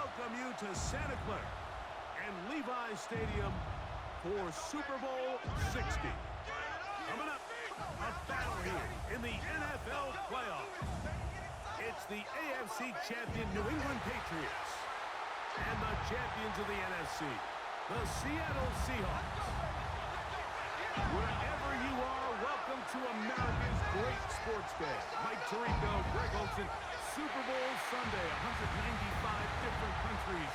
welcome you to Santa Clara and Levi's Stadium for Super Bowl 60. Coming up, a battle here in the NFL playoffs. It's the AFC champion New England Patriots and the champions of the NFC, the Seattle Seahawks. Wherever you are, welcome to America's great sports day. Mike Tirico, Greg Olsen, Super Bowl Sunday. 195 different countries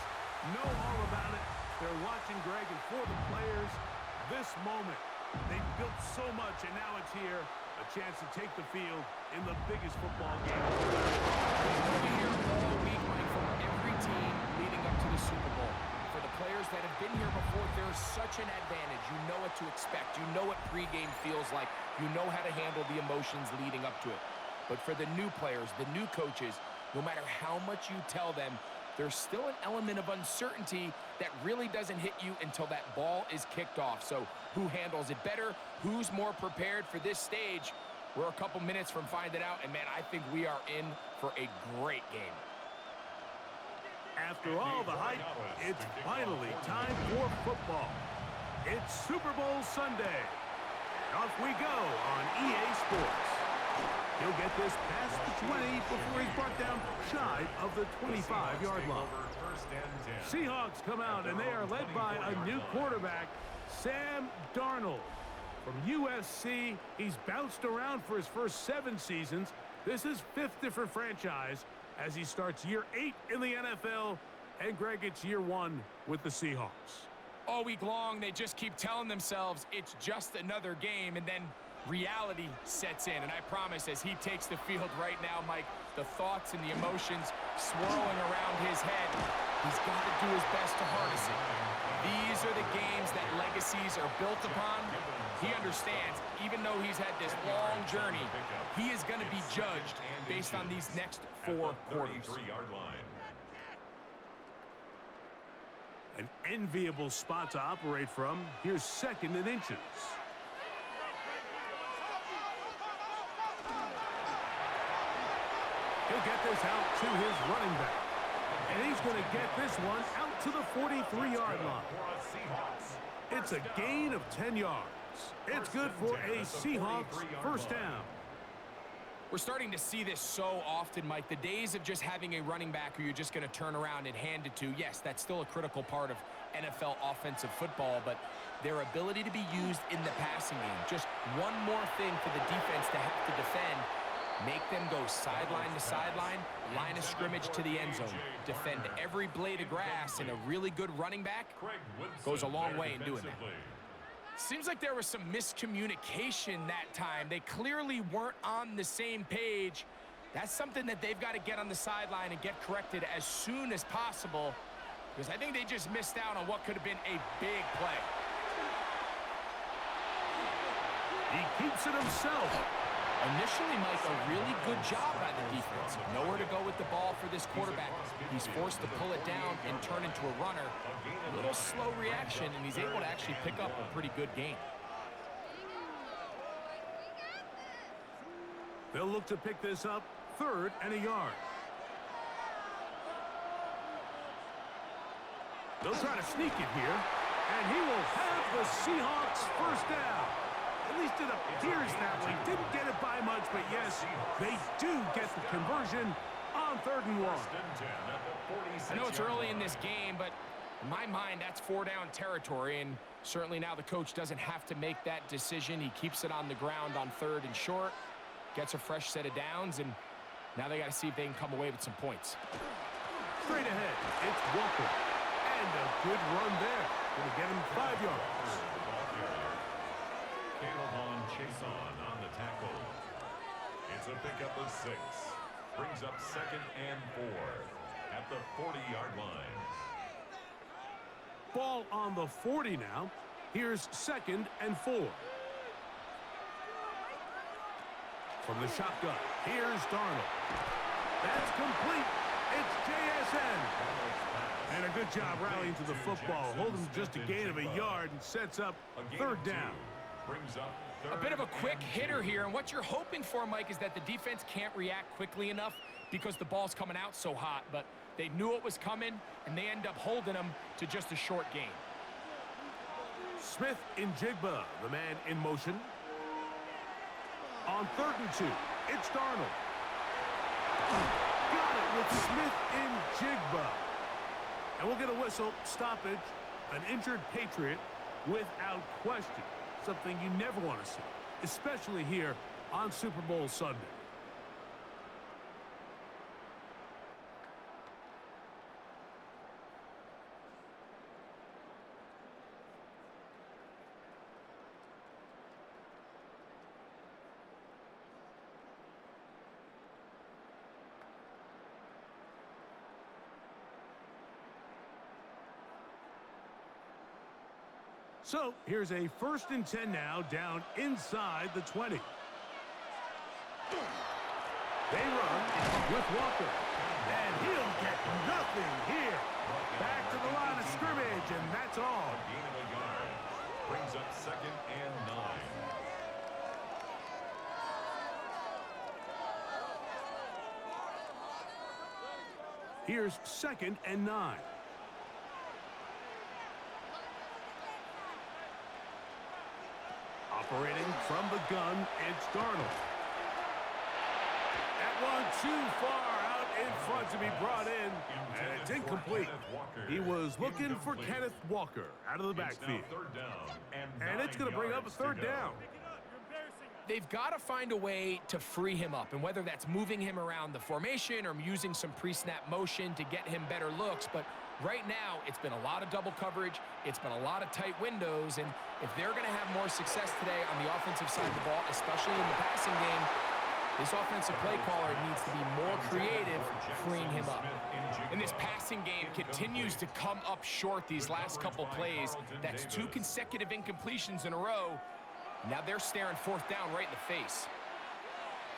know all about it. They're watching, Greg, and for the players, this moment. They've built so much, and now it's here. A chance to take the field in the biggest football game. We'll be here all week, Mike, from every team leading up to the Super Bowl. For the players that have been here before, there's such an advantage. You know what to expect. You know what pregame feels like. You know how to handle the emotions leading up to it. But for the new players, the new coaches, no matter how much you tell them, there's still an element of uncertainty that really doesn't hit you until that ball is kicked off. So who handles it better? Who's more prepared for this stage? We're a couple minutes from finding out, and man, I think we are in for a great game. After all the hype, it's finally time for football. It's Super Bowl Sunday. And off we go on EA Sports. He'll get this past the 20 before he's brought down shy of the 25-yard line. Seahawks come out, and they are led by a new quarterback, Sam Darnold. From USC, he's bounced around for his first 7 seasons. This is 5th different franchise as he starts year 8 in the NFL. And, Greg, it's year 1 with the Seahawks. All week long, they just keep telling themselves it's just another game, and then reality sets in. And I promise, as he takes the field right now, Mike, the thoughts and the emotions swirling around his head, he's got to do his best to harness it. These are the games that legacies are built upon. He understands, even though he's had this long journey, he is going to be judged based on these next 4 quarters. An enviable spot to operate from. Here's 2nd and inches. He'll get this out to his running back. And he's going to get this one out to the 43-yard line. It's a gain of 10 yards. It's good for a Seahawks first down. We're starting to see this so often, Mike. The days of just having a running back who you're just going to turn around and hand it to, yes, that's still a critical part of NFL offensive football, but their ability to be used in the passing game, just one more thing for the defense to have to defend, make them go sideline to sideline, line of scrimmage to the end zone, defend every blade of grass, and a really good running back goes a long way in doing that. Seems like there was some miscommunication that time. They clearly weren't on the same page. That's something that they've got to get on the sideline and get corrected as soon as possible, because I think they just missed out on what could have been a big play. He keeps it himself. Initially, Mike, a really good job by the defense. Nowhere to go with the ball for this quarterback. He's forced to pull it down and turn into a runner. A little slow reaction, and he's able to actually pick up a pretty good gain. They'll look to pick this up, 3rd and a yard. They'll try to sneak it here, and he will have the Seahawks first down. At least it appears that way. Didn't get it by much, but yes, they do get the conversion on 3rd and 1. I know it's early in this game, but in my mind, that's 4-down territory, and certainly now the coach doesn't have to make that decision. He keeps it on the ground on 3rd and short, gets a fresh set of downs, and now they got to see if they can come away with some points. Straight ahead, it's Walker, and a good run there. Going to get him 5 yards. Chase on the tackle. It's a pickup of 6. Brings up 2nd and 4 at the 40-yard line. Ball on the 40 now. Here's 2nd and 4. From the shotgun, here's Darnold. That's complete. It's JSN. And a good job rallying to the football. Holding just a gain of a yard and sets up 3rd down. Brings up A bit of a quick hitter here, and what you're hoping for, Mike, is that the defense can't react quickly enough because the ball's coming out so hot. But They knew it was coming, and they end up holding them to just a short gain. Smith in Jigba, the man in motion. On 3rd and 2, it's Darnold. Got it with Smith in Jigba. And we'll get a whistle, stoppage, an injured Patriot without question. Something you never want to see, especially here on Super Bowl Sunday. So here's a 1st and 10 now, down inside the 20. They run with Walker, and he'll get nothing here. Back to the line of scrimmage, and that's all. Gain of a yard. Brings up 2nd and 9. Here's 2nd and 9. Operating from the gun, it's Darnold. That one too far out in front to be brought in, and it's incomplete. He was looking for Kenneth Walker out of the backfield. And it's going to bring up a 3rd down. They've got to find a way to free him up, and whether that's moving him around the formation or using some pre-snap motion to get him better looks, but right now, it's been a lot of double coverage. It's been a lot of tight windows, and if they're going to have more success today on the offensive side of the ball, especially in the passing game, this offensive play caller needs to be more creative freeing him up. And this passing game continues to come up short these last couple plays. That's 2 consecutive incompletions in a row. Now they're staring 4th down right in the face.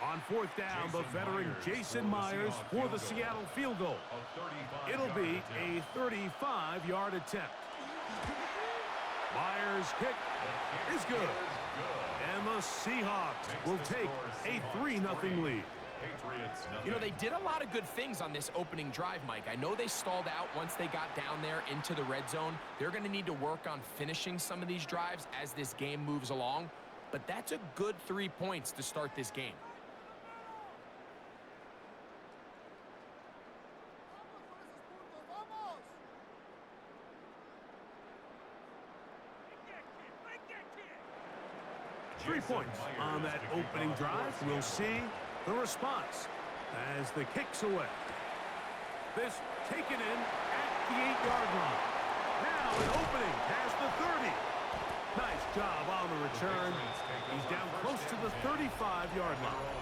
On 4th down, the veteran Jason Myers for the Seattle field goal. It'll be a 35-yard attempt. Myers' kick is good. And the Seahawks will take a 3-0 lead. You know, they did a lot of good things on this opening drive, Mike. I know they stalled out once they got down there into the red zone. They're going to need to work on finishing some of these drives as this game moves along. But that's a good 3 points to start this game. Three points on that opening drive. We'll see the response as the kick's away. This taken in at the 8-yard line. Now an opening past the 30. Nice job on the return. He's down close to the 35-yard line.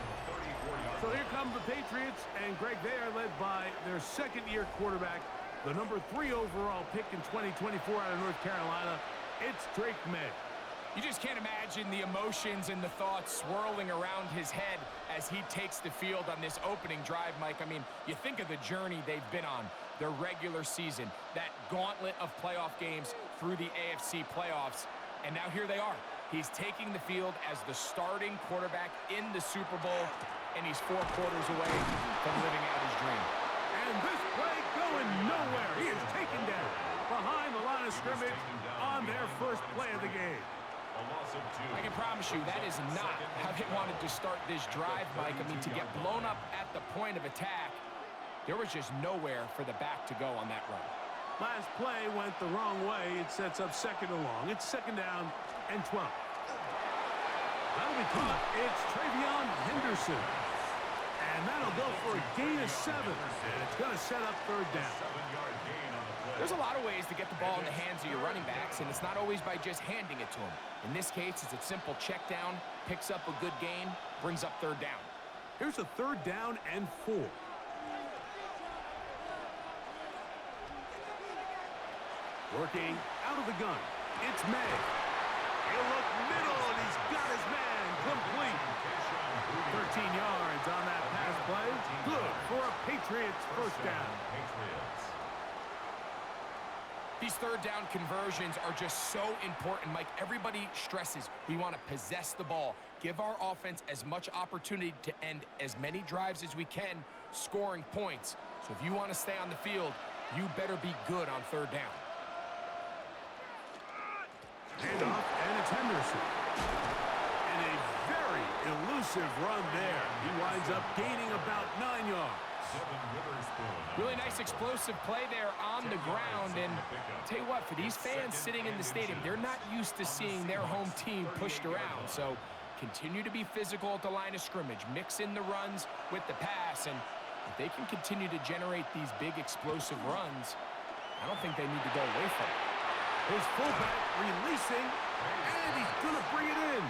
So here come the Patriots, and Greg, they are led by their 2nd-year quarterback, the number 3 overall pick in 2024 out of North Carolina. It's Drake May. You just can't imagine the emotions and the thoughts swirling around his head as he takes the field on this opening drive, Mike. I mean, you think of the journey they've been on, their regular season, that gauntlet of playoff games through the AFC playoffs, and now here they are. He's taking the field as the starting quarterback in the Super Bowl, and he's 4 quarters away from living out his dream. And this play going nowhere. He is taken down behind the line of scrimmage on their first play of the game. I can promise you that is not how they wanted to start this drive, Mike. I mean, to get blown up at the point of attack, there was just nowhere for the back to go on that run. Last play went the wrong way. It sets up 2nd and long. It's 2nd down and 12. That'll be caught. It's Travion Henderson. And that'll go for a gain of 7. And it's going to set up 3rd down. There's a lot of ways to get the ball in the hands of your running backs, and it's not always by just handing it to them. In this case, it's a simple check down, picks up a good gain, brings up 3rd down. Here's a 3rd down and 4. Working out of the gun, it's May. He'll look middle, and he's got his man complete. 13 yards on that pass play. Good for a Patriots 1st down. These 3rd down conversions are just so important, Mike. Everybody stresses we want to possess the ball, give our offense as much opportunity to end as many drives as we can, scoring points. So if you want to stay on the field, you better be good on third down. Handoff, and it's Henderson. And a very elusive run there. He winds up gaining about 9 yards. Really nice explosive play there on the ground. And I'll tell you what, for these fans sitting in the stadium, they're not used to seeing their home team pushed around. So continue to be physical at the line of scrimmage. Mix in the runs with the pass. And if they can continue to generate these big explosive runs, I don't think they need to go away from it. His fullback releasing, and he's going to bring it in.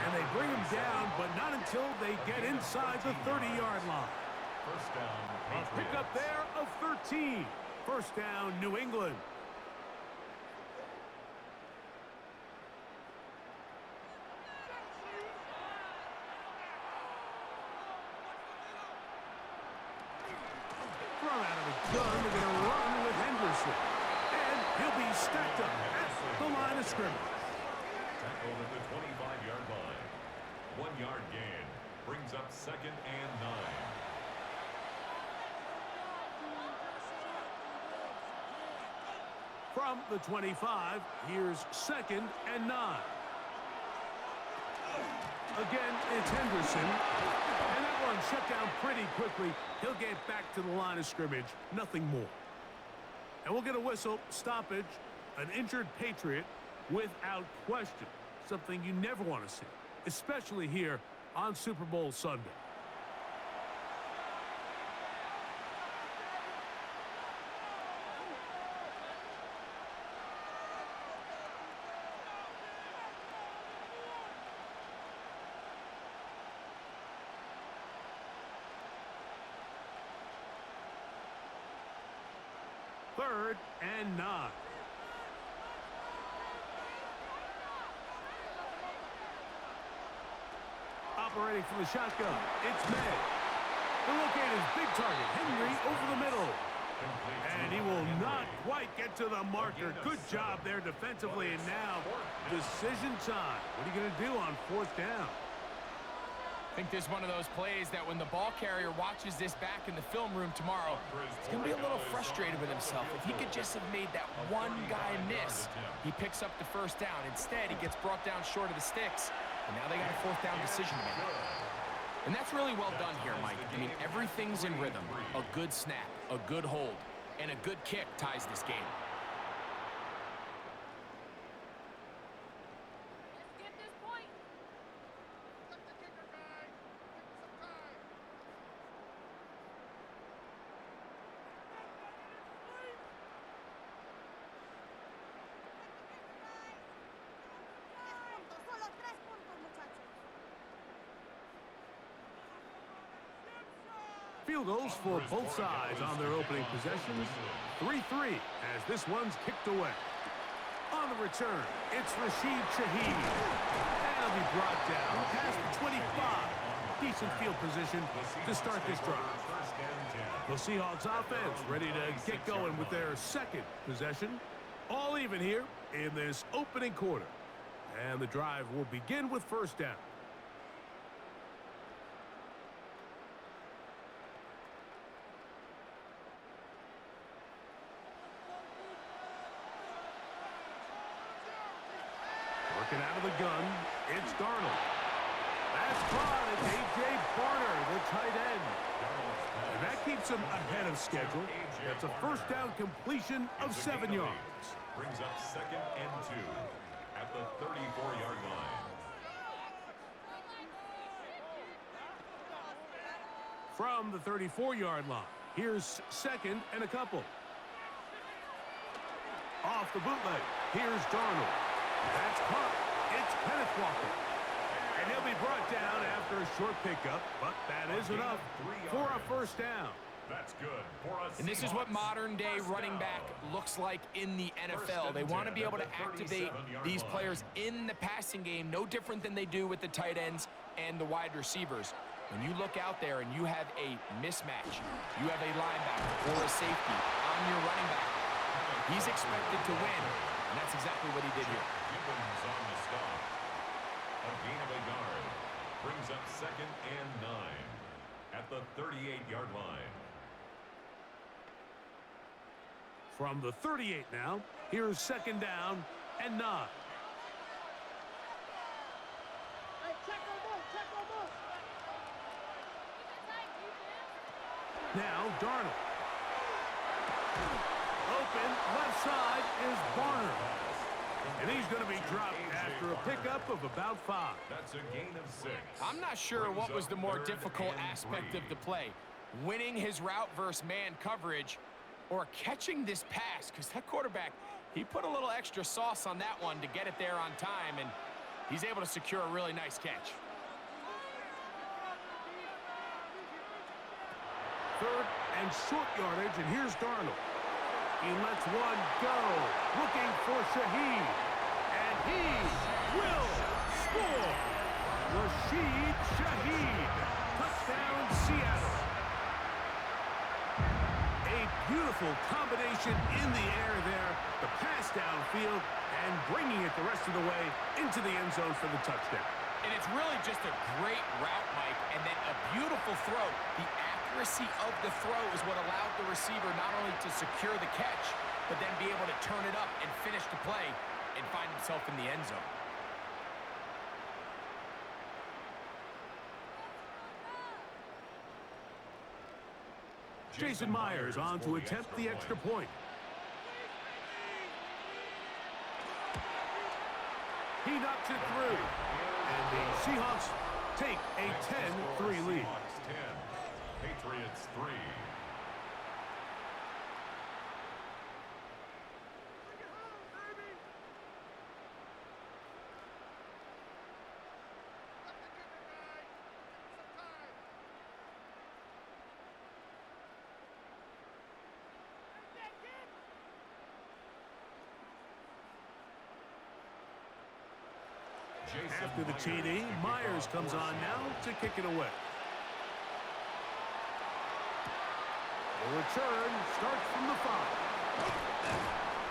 And they bring him down, but not until they get inside the 30-yard line. First down, A pickup there of 13. First down, New England. Thrown out of the gun, they're going to run with Henderson. And he'll be stacked up at the line of scrimmage. Tackled at the 25-yard line. 1 yard gain. Brings up second and 9. From the 25, here's second and 9. Again, it's Henderson. And that one shut down pretty quickly. He'll get back to the line of scrimmage. Nothing more. And we'll get a whistle, stoppage, an injured Patriot without question. Something you never want to see, especially here on Super Bowl Sunday. Third and 9. Operating from the shotgun, it's May. The look at his big target, Henry, over the middle. And he will not quite get to the marker. Good job there defensively, and now decision time. What are you going to do on fourth down? I think this is one of those plays that when the ball carrier watches this back in the film room tomorrow, he's going to be a little frustrated with himself. If he could just have made that one guy miss, he picks up the first down. Instead, he gets brought down short of the sticks, and now they got a fourth down decision to make. And that's really well done here, Mike. I mean, everything's in rhythm. A good snap, a good hold, and a good kick ties this game. Field goals for both sides on their opening possessions. 3-3 as this one's kicked away. On the return, it's Rashid Shaheed. And he'll be brought down past the 25. Decent field position to start this drive. The Seahawks offense ready to get going with their second possession. All even here in this opening quarter. And the drive will begin with first down. Working out of the gun, it's Darnold. That's caught. It's A.J. Barner, the tight end. And that keeps him ahead of schedule. That's a first down completion of 7 yards. Brings up second and 2 at the 34-yard line. From the 34-yard line, here's second and a couple. Off the bootleg, here's Darnold. That's caught. It's Kenneth Walker. And he'll be brought down after a short pickup, but that is enough for a first down. That's good for us. And this is what modern-day running back looks like in the NFL. They want to be able to activate these players in the passing game, no different than they do with the tight ends and the wide receivers. When you look out there and you have a mismatch, you have a linebacker or a safety on your running back, he's expected to win, and that's exactly what he did here. Gibbons on the stop. A gain of a yard. Brings up second and 9 at the 38-yard line. From the 38 now, here's second down and 9. Now Darnold. Open left side is Barner. And he's going to be dropped after a pickup of about 5. That's a gain of 6. I'm not sure what was the more difficult aspect of the play. Winning his route versus man coverage or catching this pass, because that quarterback, he put a little extra sauce on that one to get it there on time, and he's able to secure a really nice catch. Third and short yardage, and here's Darnold. He lets one go, looking for Shaheed, and he will score. Rashid Shaheed, touchdown Seattle. A beautiful combination in the air there, the pass downfield, and bringing it the rest of the way into the end zone for the touchdown. And it's really just a great route, Mike, and then a beautiful throw. The accuracy of the throw is what allowed the receiver not only to secure the catch, but then be able to turn it up and finish the play and find himself in the end zone. Jason Myers on to attempt the extra point. He knocks it through. And the Seahawks take a 10-3 lead. Seahawks 10, Patriots 3. After the TD, Myers comes on now to kick it away. The return starts from the 5.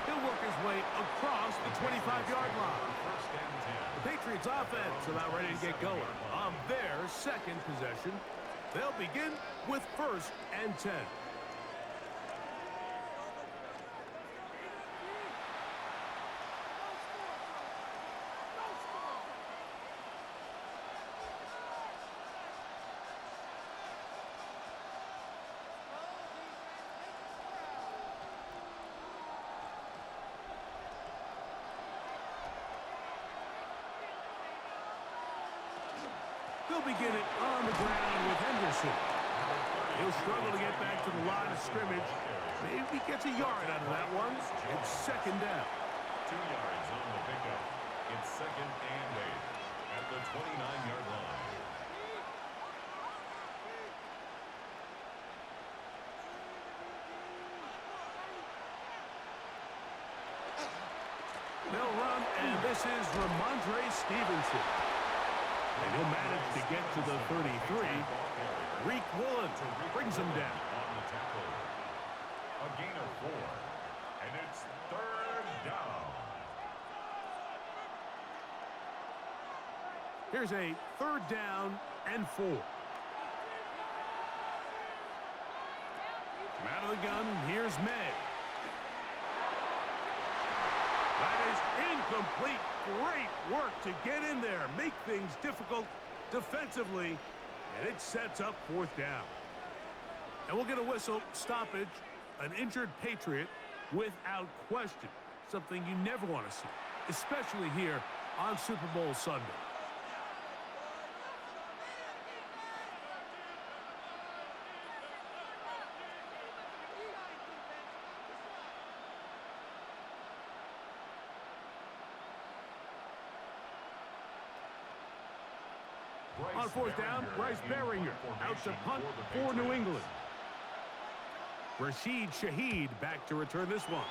He'll work his way across the 25-yard line. The Patriots offense about ready to get going on their second possession. They'll begin with 1st and 10. They'll begin it on the ground with Henderson. He'll struggle to get back to the line of scrimmage. Maybe he gets a yard out of that one. It's second down. 2 yards on the pickup. It's 2nd and 8 at the 29-yard line. They'll run, and this is Ramondre Stevenson. And he'll manage to get to the 33. Reek Woolen brings him down. On the tackle. A gain of 4. And it's 3rd down. Here's a 3rd down and 4. Out of the gun, here's May. That is incomplete. Great work to get in there, make things difficult defensively, and it sets up 4th down. And we'll get a whistle stoppage, an injured Patriot without question. Something you never want to see, especially here on Super Bowl Sunday. On 4th down, Bryce Baringer out to punt for New England. Rashid Shaheed back to return this one.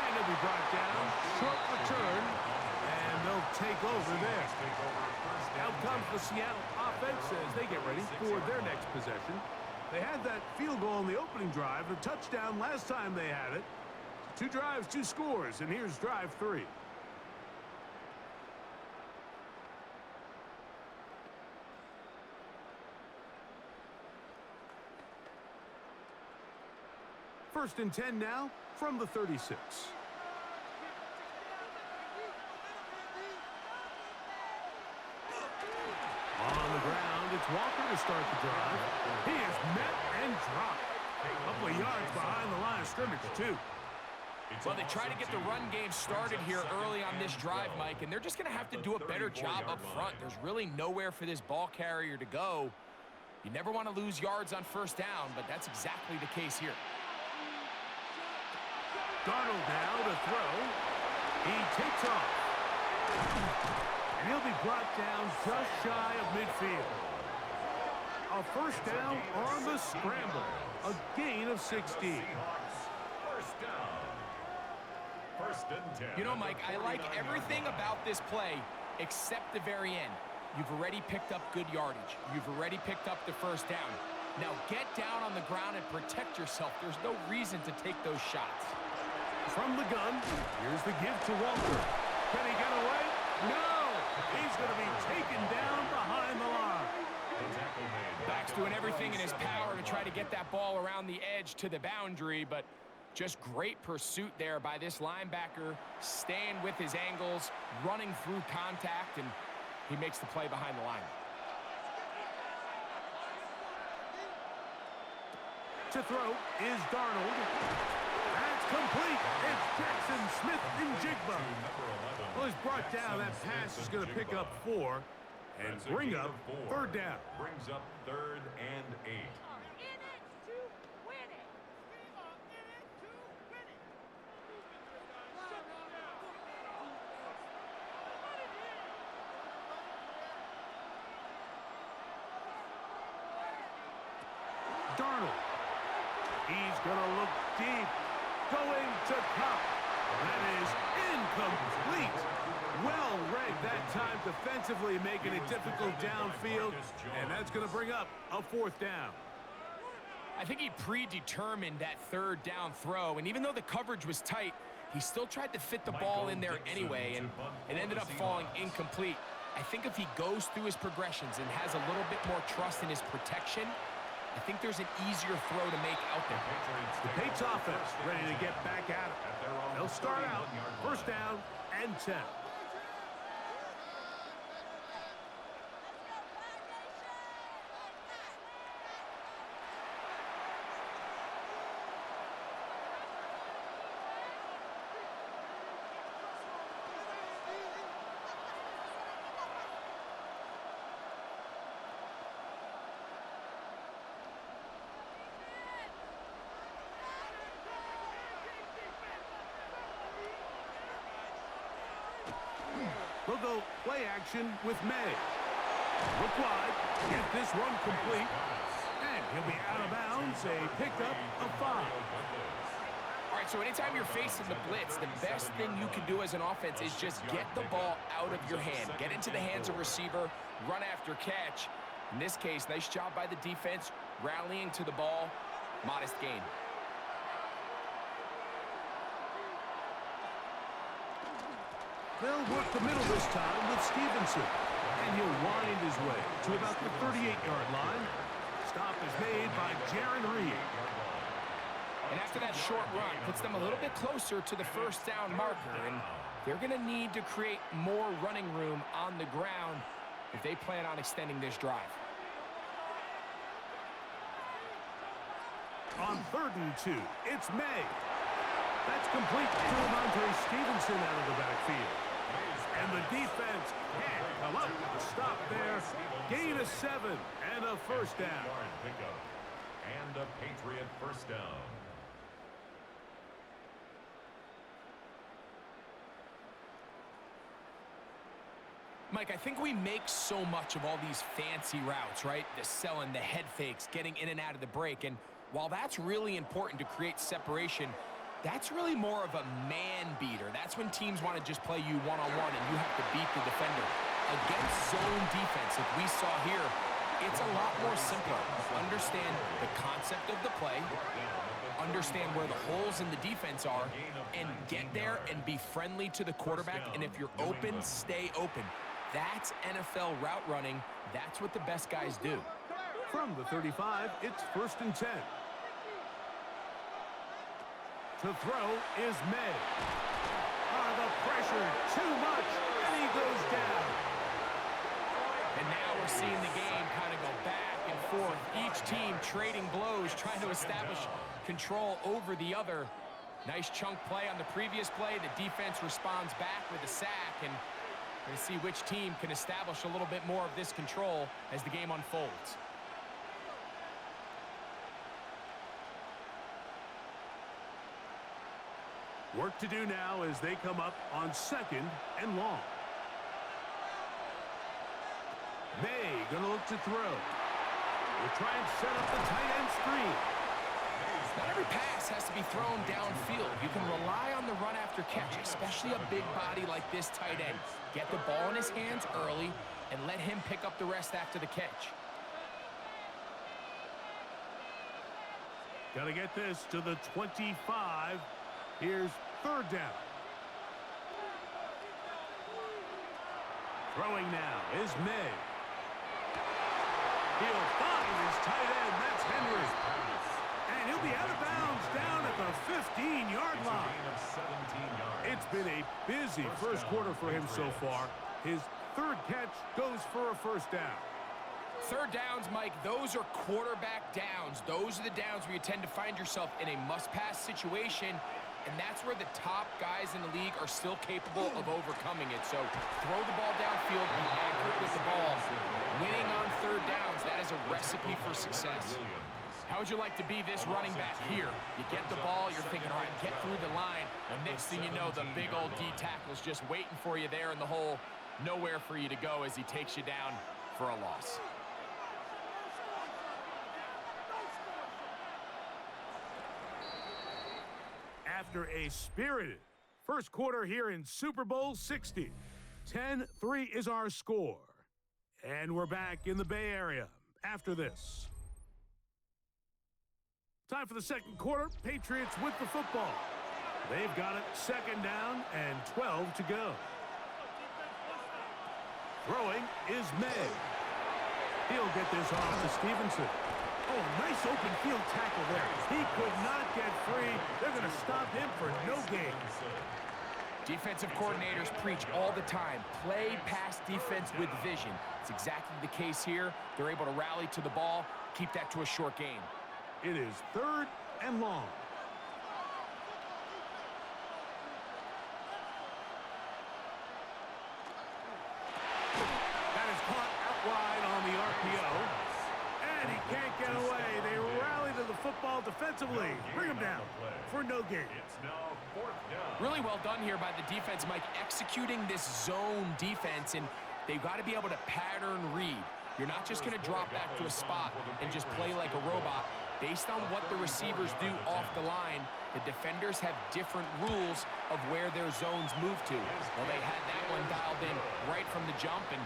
And he'll be brought down. Short return. And they'll take over there. Out comes the Seattle offense as they get ready for their next possession. They had that field goal in the opening drive, the touchdown last time they had it. 2 drives, 2 scores, and here's drive 3. First and 10 now from the 36. On the ground, it's Walker to start the drive. He is met and dropped. A couple of yards behind the line of scrimmage, too. Well, they try to get the run game started here early on this drive, Mike, and they're just going to have to do a better job up front. There's really nowhere for this ball carrier to go. You never want to lose yards on first down, but that's exactly the case here. Darnold now to throw. He takes off. And he'll be brought down just shy of midfield. A first down on the scramble. A gain of 16. First down. First and 10. You know, Mike, I like everything about this play except the very end. You've already picked up good yardage. You've already picked up the first down. Now get down on the ground and protect yourself. There's no reason to take those shots. From the gun, here's the give to Walker. Can he get away? No! He's going to be taken down behind the line. Back's doing everything in his power to try to get that ball around the edge to the boundary, but just great pursuit there by this linebacker, staying with his angles, running through contact, and he makes the play behind the line. To throw is Darnold. That's complete. It's Jackson Smith in Jigba. Well, he's brought down. That pass is going to pick up 4 and bring up third down. Brings up 3rd and 8. Darnold. He's going to look deep. Going to Cup. That is incomplete. Well read that time defensively, making it difficult downfield. And that's going to bring up a 4th down. I think he predetermined that third down throw, and even though the coverage was tight, he still tried to fit the ball in there anyway, and it ended up falling incomplete. I think if he goes through his progressions and has a little bit more trust in his protection, I think there's an easier throw to make out there. The Patriots offense ready to get back at it. They'll start out first down and 10. They'll go play action with May. Look wide. Get this one complete. And he'll be out of bounds. A pickup of 5. All right, so anytime you're facing the blitz, the best thing you can do as an offense is just get the ball out of your hand. Get into the hands of receiver, run after catch. In this case, nice job by the defense, rallying to the ball. Modest gain. They'll work the middle this time with Stevenson. And he'll wind his way to about the 38-yard line. Stop is made by Jaron Reed. And after that short run, puts them a little bit closer to the first down marker. And they're going to need to create more running room on the ground if they plan on extending this drive. On 3rd and 2, it's May. That's complete to Ramondre Stevenson out of the backfield. And the defense can't come up with a stop there. Gain of 7 and a first down. And a Patriot first down. Mike, I think we make so much of all these fancy routes, right? The selling, the head fakes, getting in and out of the break. And while that's really important to create separation, that's really more of a man beater. That's when teams want to just play you one-on-one and you have to beat the defender. Against zone defense, like we saw here, it's a lot more simple. Understand the concept of the play, understand where the holes in the defense are, and get there and be friendly to the quarterback. And if you're open, stay open. That's NFL route running. That's what the best guys do. From the 35, it's 1st and 10. To throw is May. The pressure, too much, and he goes down. And now we're seeing the game kind of go back and forth. Each team trading blows, trying to establish control over the other. Nice chunk play on the previous play. The defense responds back with a sack, and we're going to see which team can establish a little bit more of this control as the game unfolds. Work to do now as they come up on 2nd and long. May going to look to throw. We'll try and set up the tight end screen. Not every pass has to be thrown downfield. You can rely on the run after catch, especially a big body like this tight end. Get the ball in his hands early and let him pick up the rest after the catch. Got to get this to the 25. Here's 3rd down. Throwing now is May. He'll find his tight end. That's Henry. And he'll be out of bounds down at the 15-yard line. It's been a busy first quarter for him so far. His 3rd catch goes for a 1st down. 3rd downs, Mike, those are quarterback downs. Those are the downs where you tend to find yourself in a must-pass situation, and that's where the top guys in the league are still capable of overcoming it. So throw the ball downfield, be accurate with the ball. Winning on 3rd downs, that is a recipe for success. How would you like to be this running back here? You get the ball, you're thinking, all right, get through the line. And next thing you know, the big old D tackle's just waiting for you there in the hole. Nowhere for you to go as he takes you down for a loss. After a spirited first quarter here in Super Bowl 60, 10-3 is our score. And we're back in the Bay Area after this. Time for the 2nd quarter. Patriots with the football. They've got it 2nd down and 12 to go. Throwing is May. He'll get this off to Stevenson. Oh, nice open field tackle there. He could not get free. They're going to stop him for no gain. Defensive coordinators preach all the time, play pass defense with vision. It's exactly the case here. They're able to rally to the ball, keep that to a short gain. It is 3rd and long. That is caught out wide on the RPO. And he can't get away. They rally to the football defensively. Bring him down for no gain. Really well done here by the defense, Mike, executing this zone defense, and they've got to be able to pattern read. You're not just going to drop back to a spot and just play like a robot. Based on what the receivers do off the line, the defenders have different rules of where their zones move to. Well, they had that one dialed in right from the jump, and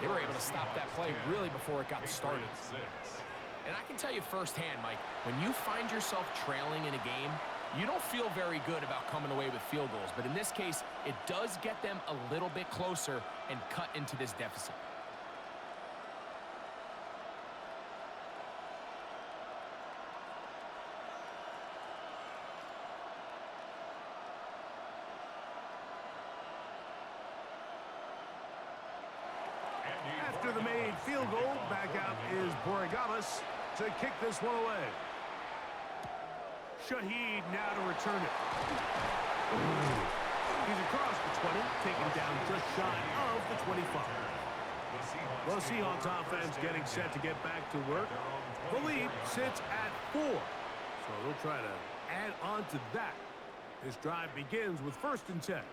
they were able to stop that play really before it got started. And I can tell you firsthand, Mike, when you find yourself trailing in a game, you don't feel very good about coming away with field goals. But in this case, it does get them a little bit closer and cut into this deficit. After the made field goal, back out is Borregales to kick this one away. Shaheed now to return it. He's across the 20, taken down just shy of the 25. The Seahawks offense getting set to get back to work. The lead sits at 4. So they'll try to add on to that. This drive begins with 1st and 10.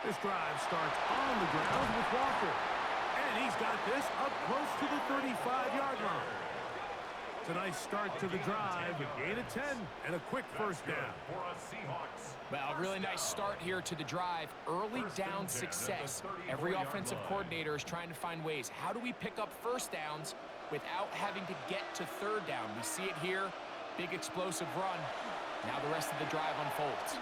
This drive starts on the ground with Walker. And he's got this up close to the 35-yard line. It's a nice start to the drive. A gain of 10 and a quick 1st down. Well, a really nice start here to the drive. Early down success. Every offensive coordinator is trying to find ways. How do we pick up 1st downs without having to get to 3rd down? We see it here. Big explosive run. Now the rest of the drive unfolds.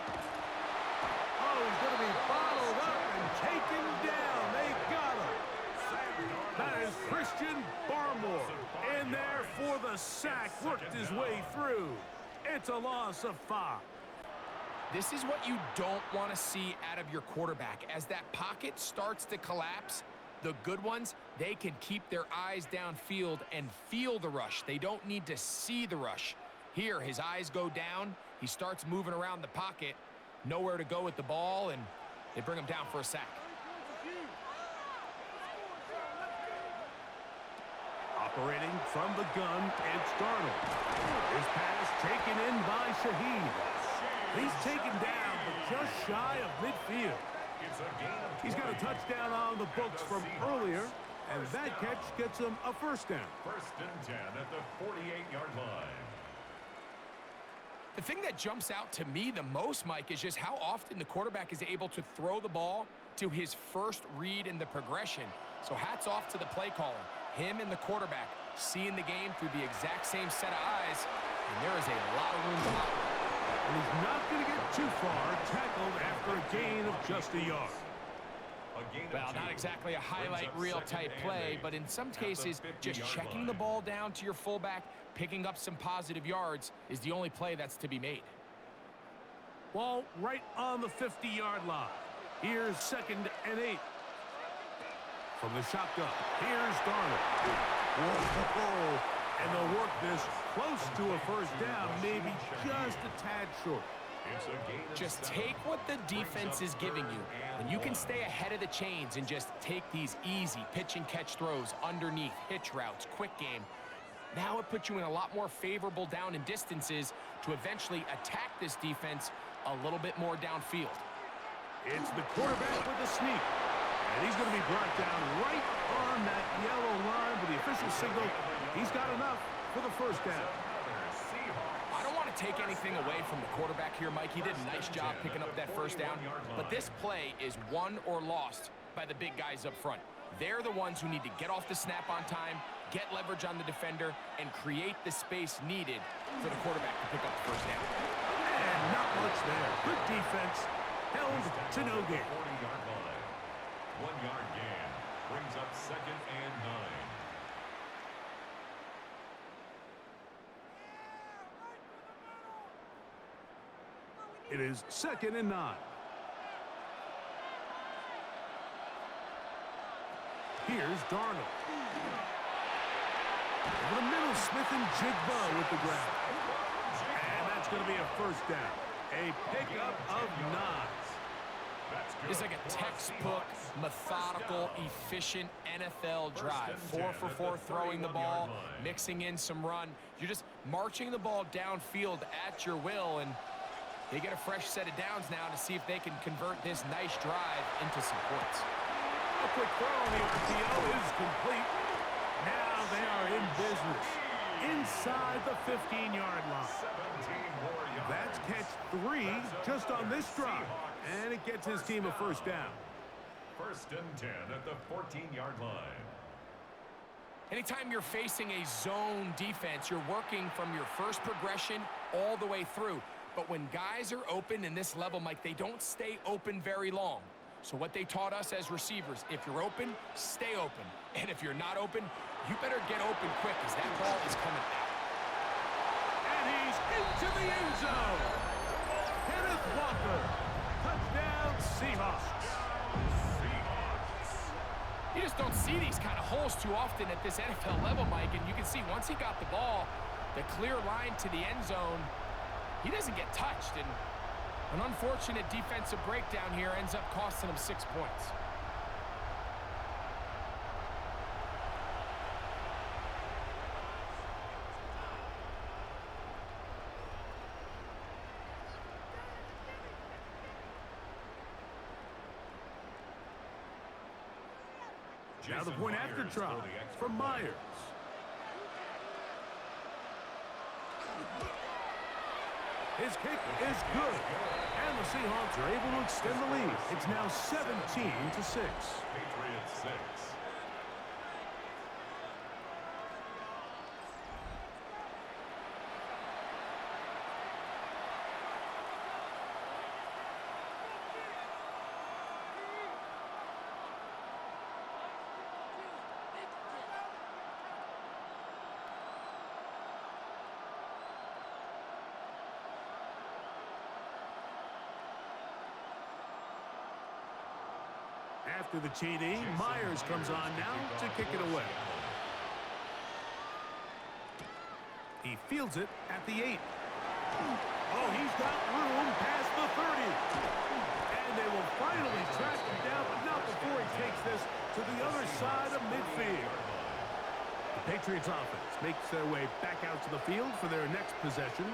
Oh, he's going to be bottled up and taken down. They got him. That is Christian Barmore in there for the sack. Worked his way through. It's a loss of 5. This is what you don't want to see out of your quarterback. As that pocket starts to collapse, the good ones, they can keep their eyes downfield and feel the rush. They don't need to see the rush. Here, his eyes go down. He starts moving around the pocket. Nowhere to go with the ball, and they bring him down for a sack. Operating from the gun, it's Darnold. His pass taken in by Shaheed. He's taken down, but just shy of midfield. He's got a touchdown on the books from earlier, and that catch gets him a first down. 1st and 10 at the 48-yard line. The thing that jumps out to me the most, Mike, is just how often the quarterback is able to throw the ball to his first read in the progression. So hats off to the play caller. Him and the quarterback seeing the game through the exact same set of eyes, and there is a lot of room to operate. And he's not going to get too far, tackled after a gain of just a yard. Well, not exactly a highlight reel type play, but in some cases, just checking the ball down to your fullback, picking up some positive yards is the only play that's to be made. Ball right on the 50-yard line. Here's 2nd and 8. From the shotgun, here's Darnold. Whoa, and they'll work this close to a first down, maybe just a tad short. Just take what the defense is giving you. When you can stay ahead of the chains and just take these easy pitch and catch throws underneath, hitch routes, quick game, now it puts you in a lot more favorable down and distances to eventually attack this defense a little bit more downfield. It's the quarterback with the sneak. And he's going to be brought down right on that yellow line with the official signal. He's got enough for the first down. I don't want to take anything away from the quarterback here, Mike. He did a nice job picking up that first down. But this play is won or lost by the big guys up front. They're the ones who need to get off the snap on time, get leverage on the defender, and create the space needed for the quarterback to pick up the first down. And not much there. Good defense. Held to no gain. 1-yard gain brings up 2nd and 9. It is 2nd and 9. Here's Darnold. Over the middle, Smith and Jigba with the grab. And that's going to be a first down. A pickup of 9. It's like a textbook, methodical, efficient NFL drive. 4 for 4 throwing the ball, mixing in some run. You're just marching the ball downfield at your will, and they get a fresh set of downs now to see if they can convert this nice drive into some points. A quick throw on the RPO is complete. Now they are in business inside the 15-yard line. That's catch 3 just on this drive, and it gets his team a first down. 1st and 10 at the 14-yard line. Anytime you're facing a zone defense, you're working from your first progression all the way through. But when guys are open in this level, Mike, they don't stay open very long. So what they taught us as receivers, if you're open, stay open. And if you're not open, you better get open quick as that ball is coming out. And he's into the end zone. Kenneth Walker. Touchdown, Seahawks. You just don't see these kind of holes too often at this NFL level, Mike. And you can see once he got the ball, the clear line to the end zone, he doesn't get touched. And an unfortunate defensive breakdown here ends up costing him 6 points. Now the point after try from Myers. His kick is good. And the Seahawks are able to extend the lead. It's now 17-6. Patriots 6. after the TD. Myers comes on now to kick it away. He fields it at the 8. Oh, he's got room past the 30. And they will finally track him down, but not before he takes this to the other side of midfield. The Patriots offense makes their way back out to the field for their next possession.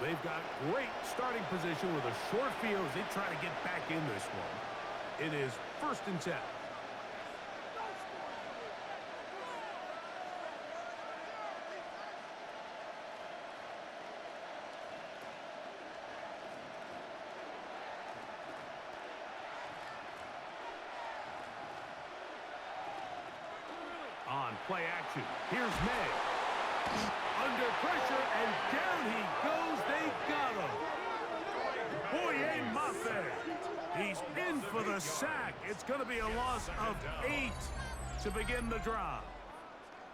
They've got great starting position with a short field as they try to get back in this one. It is 1st and 10. On play action, here's May. Under pressure, and down he goes. They got him. Boye Mafe. He's in for the sack. It's going to be a loss of 8 to begin the drive.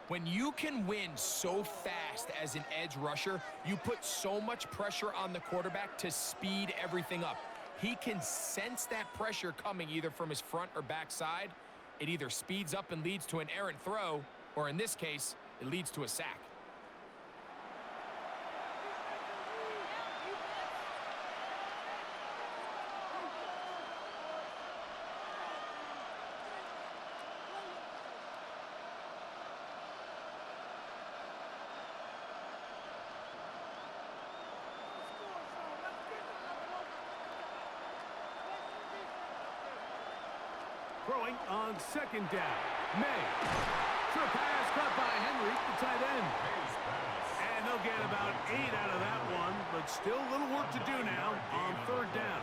When you can win so fast as an edge rusher, you put so much pressure on the quarterback to speed everything up. He can sense that pressure coming either from his front or back side. It either speeds up and leads to an errant throw, or in this case, it leads to a sack. Throwing on 2nd down. May. Sure pass caught by Henry, the tight end. And they'll get about 8 out of that one, but still a little work to do now on 3rd down.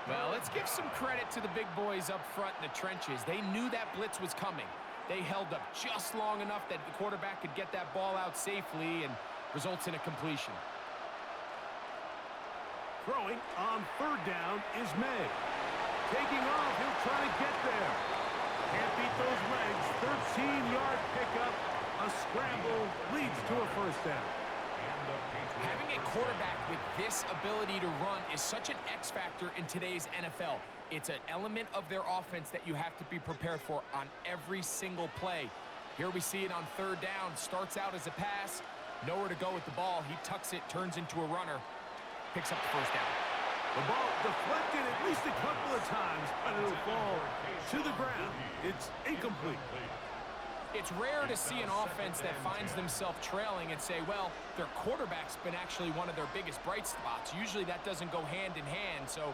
Well, let's give some credit to the big boys up front in the trenches. They knew that blitz was coming. They held up just long enough that the quarterback could get that ball out safely and results in a completion. Throwing on 3rd down is May. Taking off, he'll try to get there. Can't beat those legs. 13-yard pickup. A scramble leads to a 1st down. Having a quarterback with this ability to run is such an X factor in today's NFL. It's an element of their offense that you have to be prepared for on every single play. Here we see it on 3rd down. Starts out as a pass. Nowhere to go with the ball. He tucks it, turns into a runner. Picks up the 1st down. The ball deflected at least a couple of times, but it'll fall to the ground. It's incomplete. It's rare to see an offense that finds themselves trailing and say, well, their quarterback's been actually one of their biggest bright spots. Usually that doesn't go hand in hand, so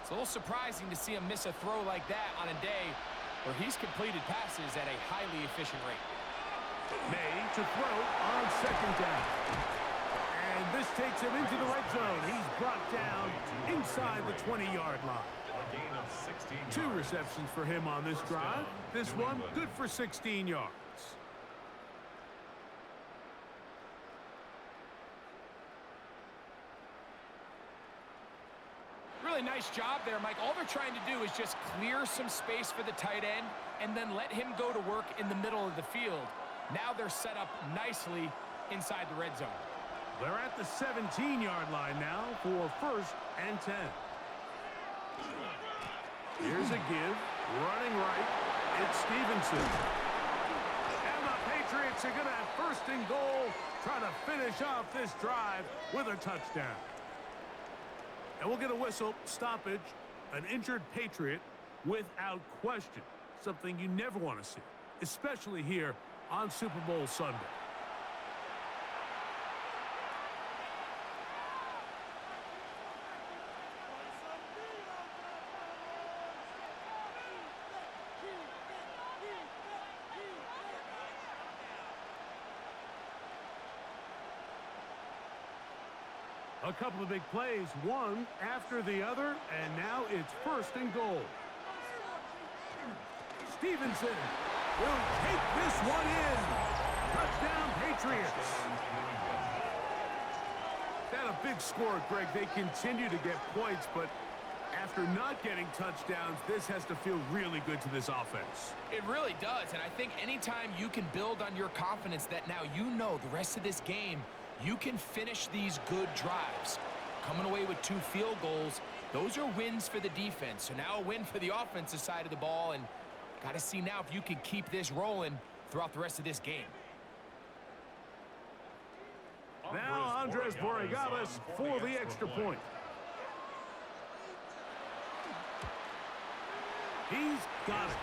it's a little surprising to see him miss a throw like that on a day where he's completed passes at a highly efficient rate. May to throw on 2nd down. And this takes him into the red zone. He's brought down inside the 20-yard line. 2 receptions for him on this drive. This one good for 16 yards. Really nice job there, Mike. All they're trying to do is just clear some space for the tight end and then let him go to work in the middle of the field. Now they're set up nicely inside the red zone. They're at the 17-yard line now for 1st and 10. Here's a give. Running right. It's Stevenson. And the Patriots are going to have 1st and goal. Try to finish off this drive with a touchdown. And we'll get a whistle. Stoppage. An injured Patriot without question. Something you never want to see, especially here on Super Bowl Sunday. A couple of big plays, one after the other, and now it's 1st and goal. Stevenson will take this one in. Touchdown, Patriots. That a big score, Greg. They continue to get points, but after not getting touchdowns, this has to feel really good to this offense. It really does, and I think anytime you can build on your confidence that now you know the rest of this game, you can finish these good drives. Coming away with 2 field goals Those are wins for the defense. So now a win for the offensive side of the ball, and got to see now if you can keep this rolling throughout the rest of this game. Now Andres Borregales for the extra point. He's got it.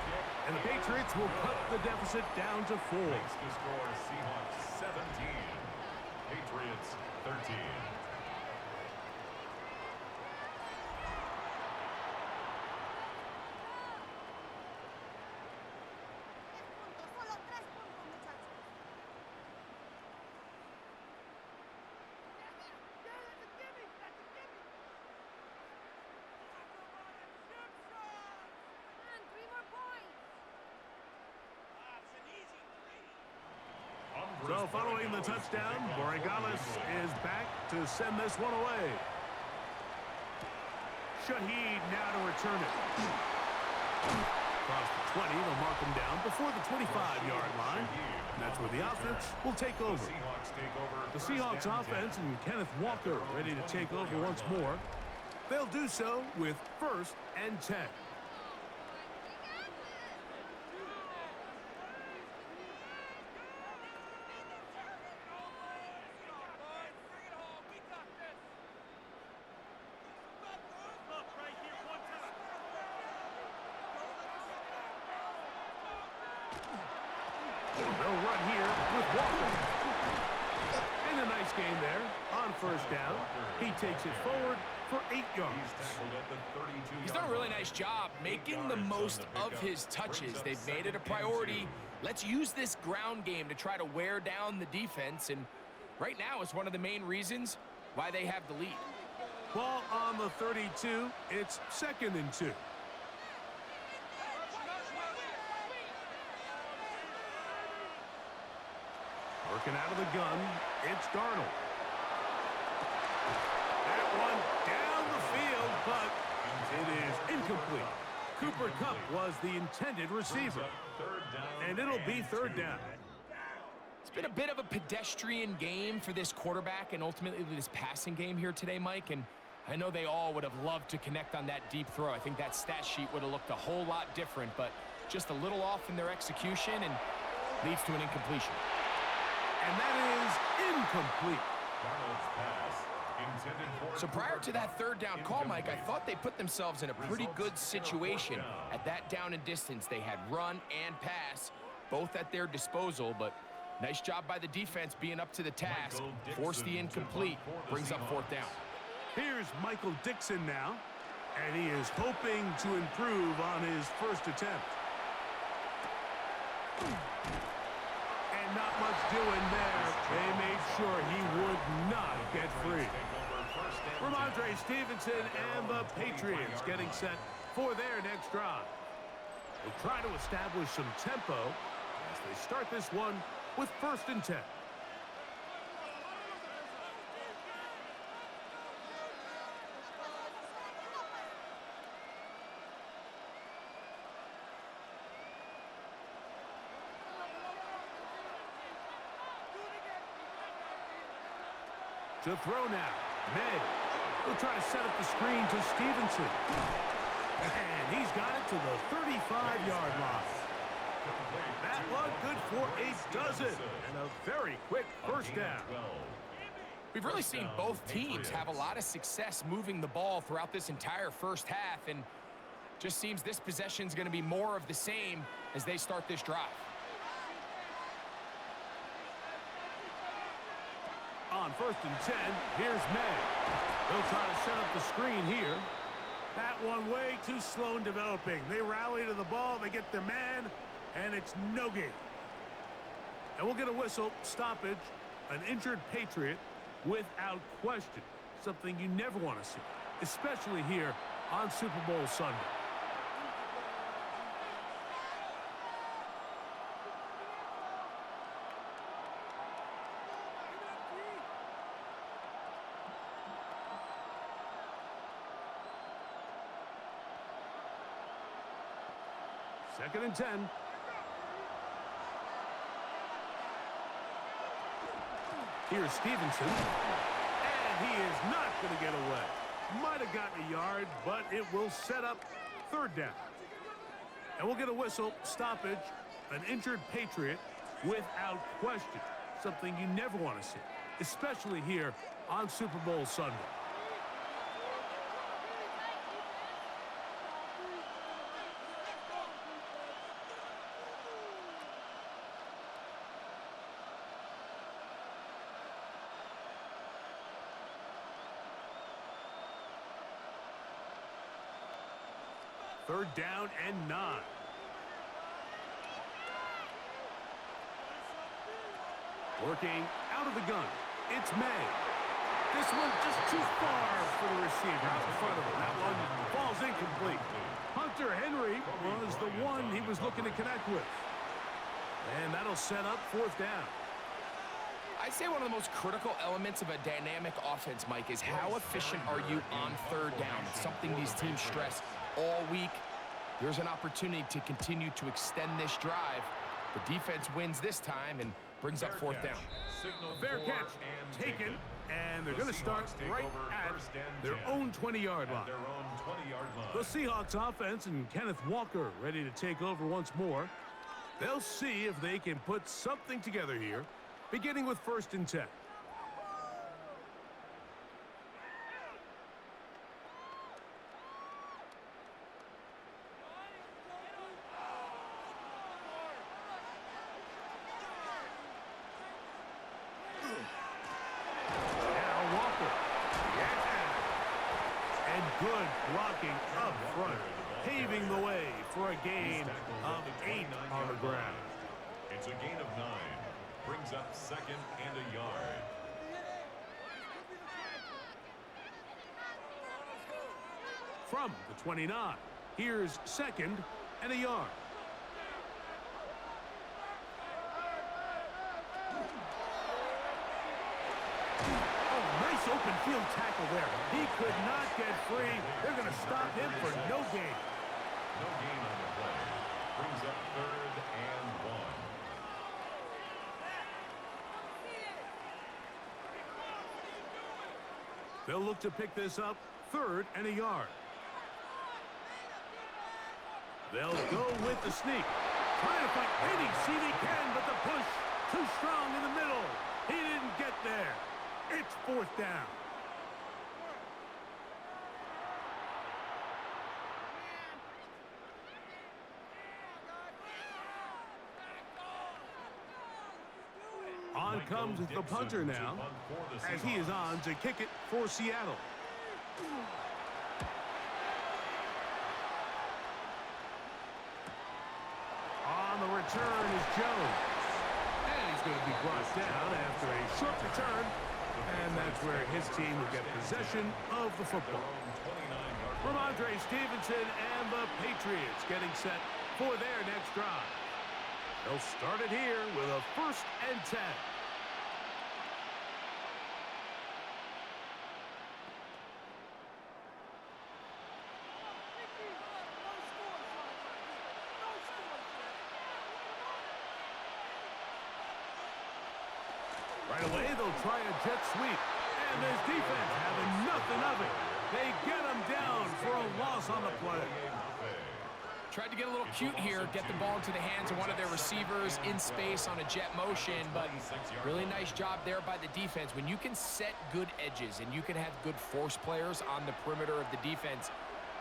And the Patriots will cut the deficit down to 4. Makes the score Seahawks 17, Patriots 13. So following the touchdown, Borregales is back to send this one away. Shaheed now to return it. Across the 20, they'll mark him down before the 25-yard line. And that's where the offense will take over. The Seahawks offense and Kenneth Walker ready to take over once more. They'll do so with 1st and 10. They'll run here with Walker. And a nice game there on 1st down. He takes it forward for 8 yards. He's done a really nice job making the most of his touches. They've made it a priority. Let's use this ground game to try to wear down the defense. And right now, it's one of the main reasons why they have the lead. Ball on the 32. It's 2nd and 2. Working out of the gun, it's Darnold. That one down the field, but it is incomplete. Cooper Kupp was the intended receiver. And it'll be 3rd down. It's been a bit of a pedestrian game for this quarterback and ultimately this passing game here today, Mike. And I know they all would have loved to connect on that deep throw. I think that stat sheet would have looked a whole lot different, but just a little off in their execution and leads to an incompletion. And that is incomplete. So prior to that 3rd down call, Mike, I thought they put themselves in a pretty good situation at that down and distance. They had run and pass, both at their disposal, but nice job by the defense being up to the task. Force the incomplete, brings up 4th down. Here's Michael Dixon now, and he is hoping to improve on his 1st attempt. And not much doing there. They made sure he would not get free. Ramondre Stevenson and the Patriots getting set for their next drive. They'll try to establish some tempo as they start this one with 1st and 10. To throw now, May. He'll try to set up the screen to Stevenson. And he's got it to the 35-yard line. That one good for a dozen. And a very quick 1st down. We've really seen both teams have a lot of success moving the ball throughout this entire 1st half, and just seems this possession is going to be more of the same as they start this drive. On 1st and 10, here's May. They'll try to set up the screen here. That one way too slow in developing. They rally to the ball, they get their man, and it's no gain. And we'll get a whistle, stoppage, an injured Patriot without question. Something you never want to see, especially here on Super Bowl Sunday. Second and 10. Here's Stevenson. And he is not going to get away. Might have gotten a yard, but it will set up third down. And we'll get a whistle, stoppage, an injured Patriot without question. Something you never want to see, especially here on Super Bowl Sunday. Third down and 9. Working out of the gun. It's May. This one just too far for the receiver out in front of him. That one falls incomplete. Hunter Henry was the one he was looking to connect with. And that'll set up fourth down. I'd say one of the most critical elements of a dynamic offense, Mike, is how efficient are you on third down? It's something these teams stress all week. There's an opportunity to continue to extend this drive. The defense wins this time and brings up fourth down. Fair catch taken, and they're going to start right at their own 20-yard line. The Seahawks offense and Kenneth Walker ready to take over once more. They'll see if they can put something together here, beginning with 1st and 10. Good blocking up front, paving the way for a gain of 8 on the ground. It's a gain of 9. Brings up 2nd and a yard. From the 29, here's 2nd and a yard. Open field tackle there. He could not get free. They're going to stop him for no gain. No gain on the play. Brings up 3rd and 1. They'll look to pick this up 3rd and a yard. They'll go with the sneak. Trying to find any seat he can, but the push too strong in the middle. He didn't get there. It's 4th down. On comes the punter now, as he is on to kick it for Seattle. On the return is Jones. And he's going to be brought down after a short return. And that's where his team will get possession of the football. Ramondre Stevenson and the Patriots getting set for their next drive. They'll start it here with a 1st and 10. Right away, they'll try a jet sweep. And this defense having nothing of it. They get him down for a loss on the play. Tried to get a little cute here, get the ball into the hands of one of their receivers in space on a jet motion, but really nice job there by the defense. When you can set good edges and you can have good force players on the perimeter of the defense,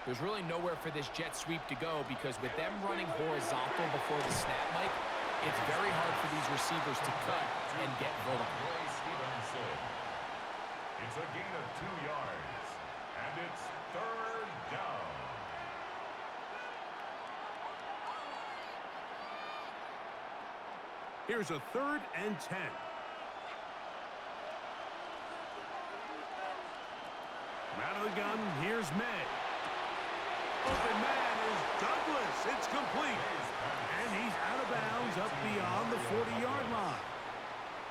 there's really nowhere for this jet sweep to go, because with them running horizontal before the snap, Mike, it's very hard for these receivers to cut and get vertical. It's a gain of 2 yards, and it's 3rd down. Here's a 3rd and 10. Out of the gun, here's May. Open man is Douglas. It's complete. And he's out of bounds up beyond the 40-yard line.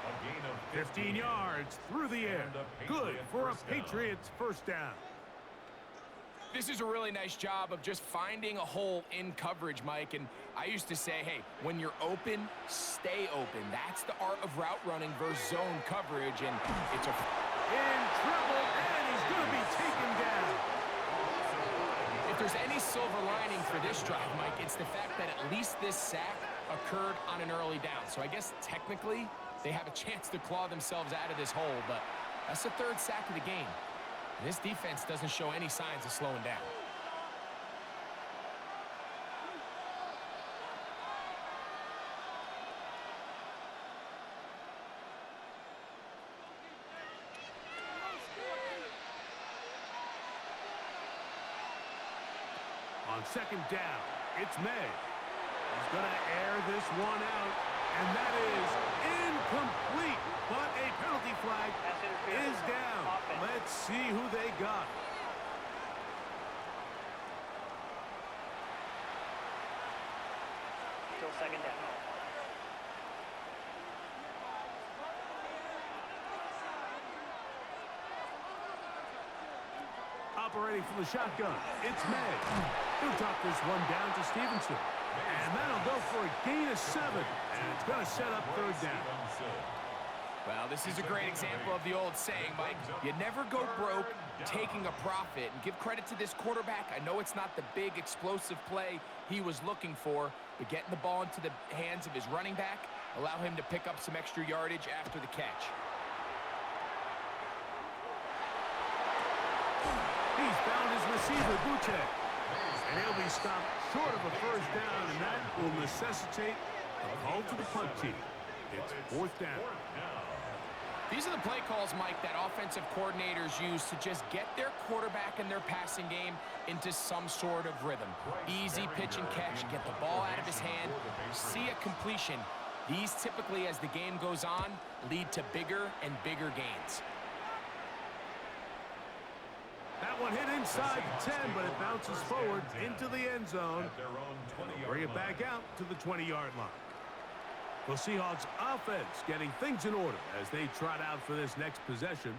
A gain of 15 yards through the air. Good for a Patriots first down. This is a really nice job of just finding a hole in coverage, Mike. And I used to say, hey, when you're open, stay open. That's the art of route running versus zone coverage. And it's a... In trouble, and he's going to be taken down. there's any silver lining for this drive, Mike, it's the fact that at least this sack occurred on an early down. So I guess technically they have a chance to claw themselves out of this hole, but that's the third sack of the game. And this defense doesn't show any signs of slowing down. On second down, it's May. He's going to air this one out, and that is incomplete. But a penalty flag is down. Let's see who they got. Still second down. Operating from the shotgun, it's May. He'll drop this one down to Stevenson. And that'll go for a gain of 7. And it's going to set up third down. Well, this is a great example of the old saying, Mike. You never go broke taking a profit. And give credit to this quarterback. I know it's not the big explosive play he was looking for, but getting the ball into the hands of his running back allow him to pick up some extra yardage after the catch. He's found his receiver, Butte. And he'll be stopped short of a first down, and that will necessitate a call to the punt team. It's fourth down. These are the play calls, Mike, that offensive coordinators use to just get their quarterback and their passing game into some sort of rhythm. Easy pitch and catch, get the ball out of his hand, see a completion. These typically, as the game goes on, lead to bigger and bigger gains. That one hit inside the 10, but it bounces forward into the end zone. Bring it back out to the 20-yard line. The Seahawks offense getting things in order as they trot out for this next possession.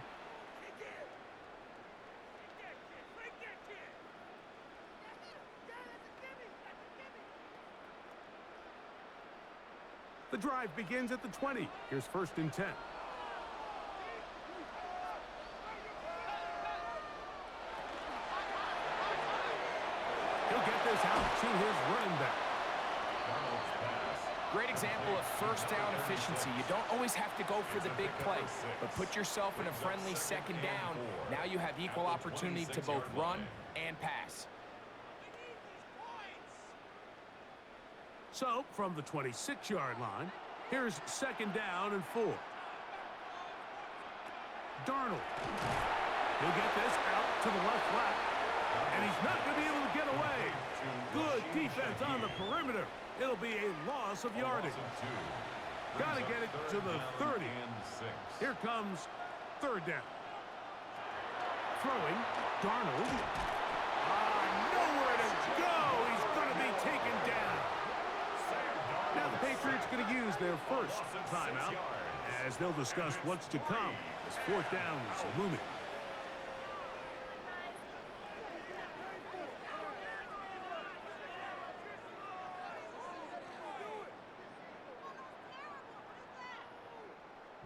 The drive begins at the 20. Here's first and 10. He'll get this out to his running back. Great example of first down efficiency. You don't always have to go for the big play, but put yourself in a friendly second down. Now you have equal opportunity to both run and pass. So, from the 26-yard line, here's second down and 4. Darnold. He'll get this out to the left flat, and he's not going to be able to get away. Good defense on the perimeter. It'll be a loss of yardage. Got to get it to the 30. Here comes third down. Throwing, Darnold. Nowhere to go. He's going to be taken down. Now the Patriots going to use their first timeout, as they'll discuss what's to come as fourth down is looming.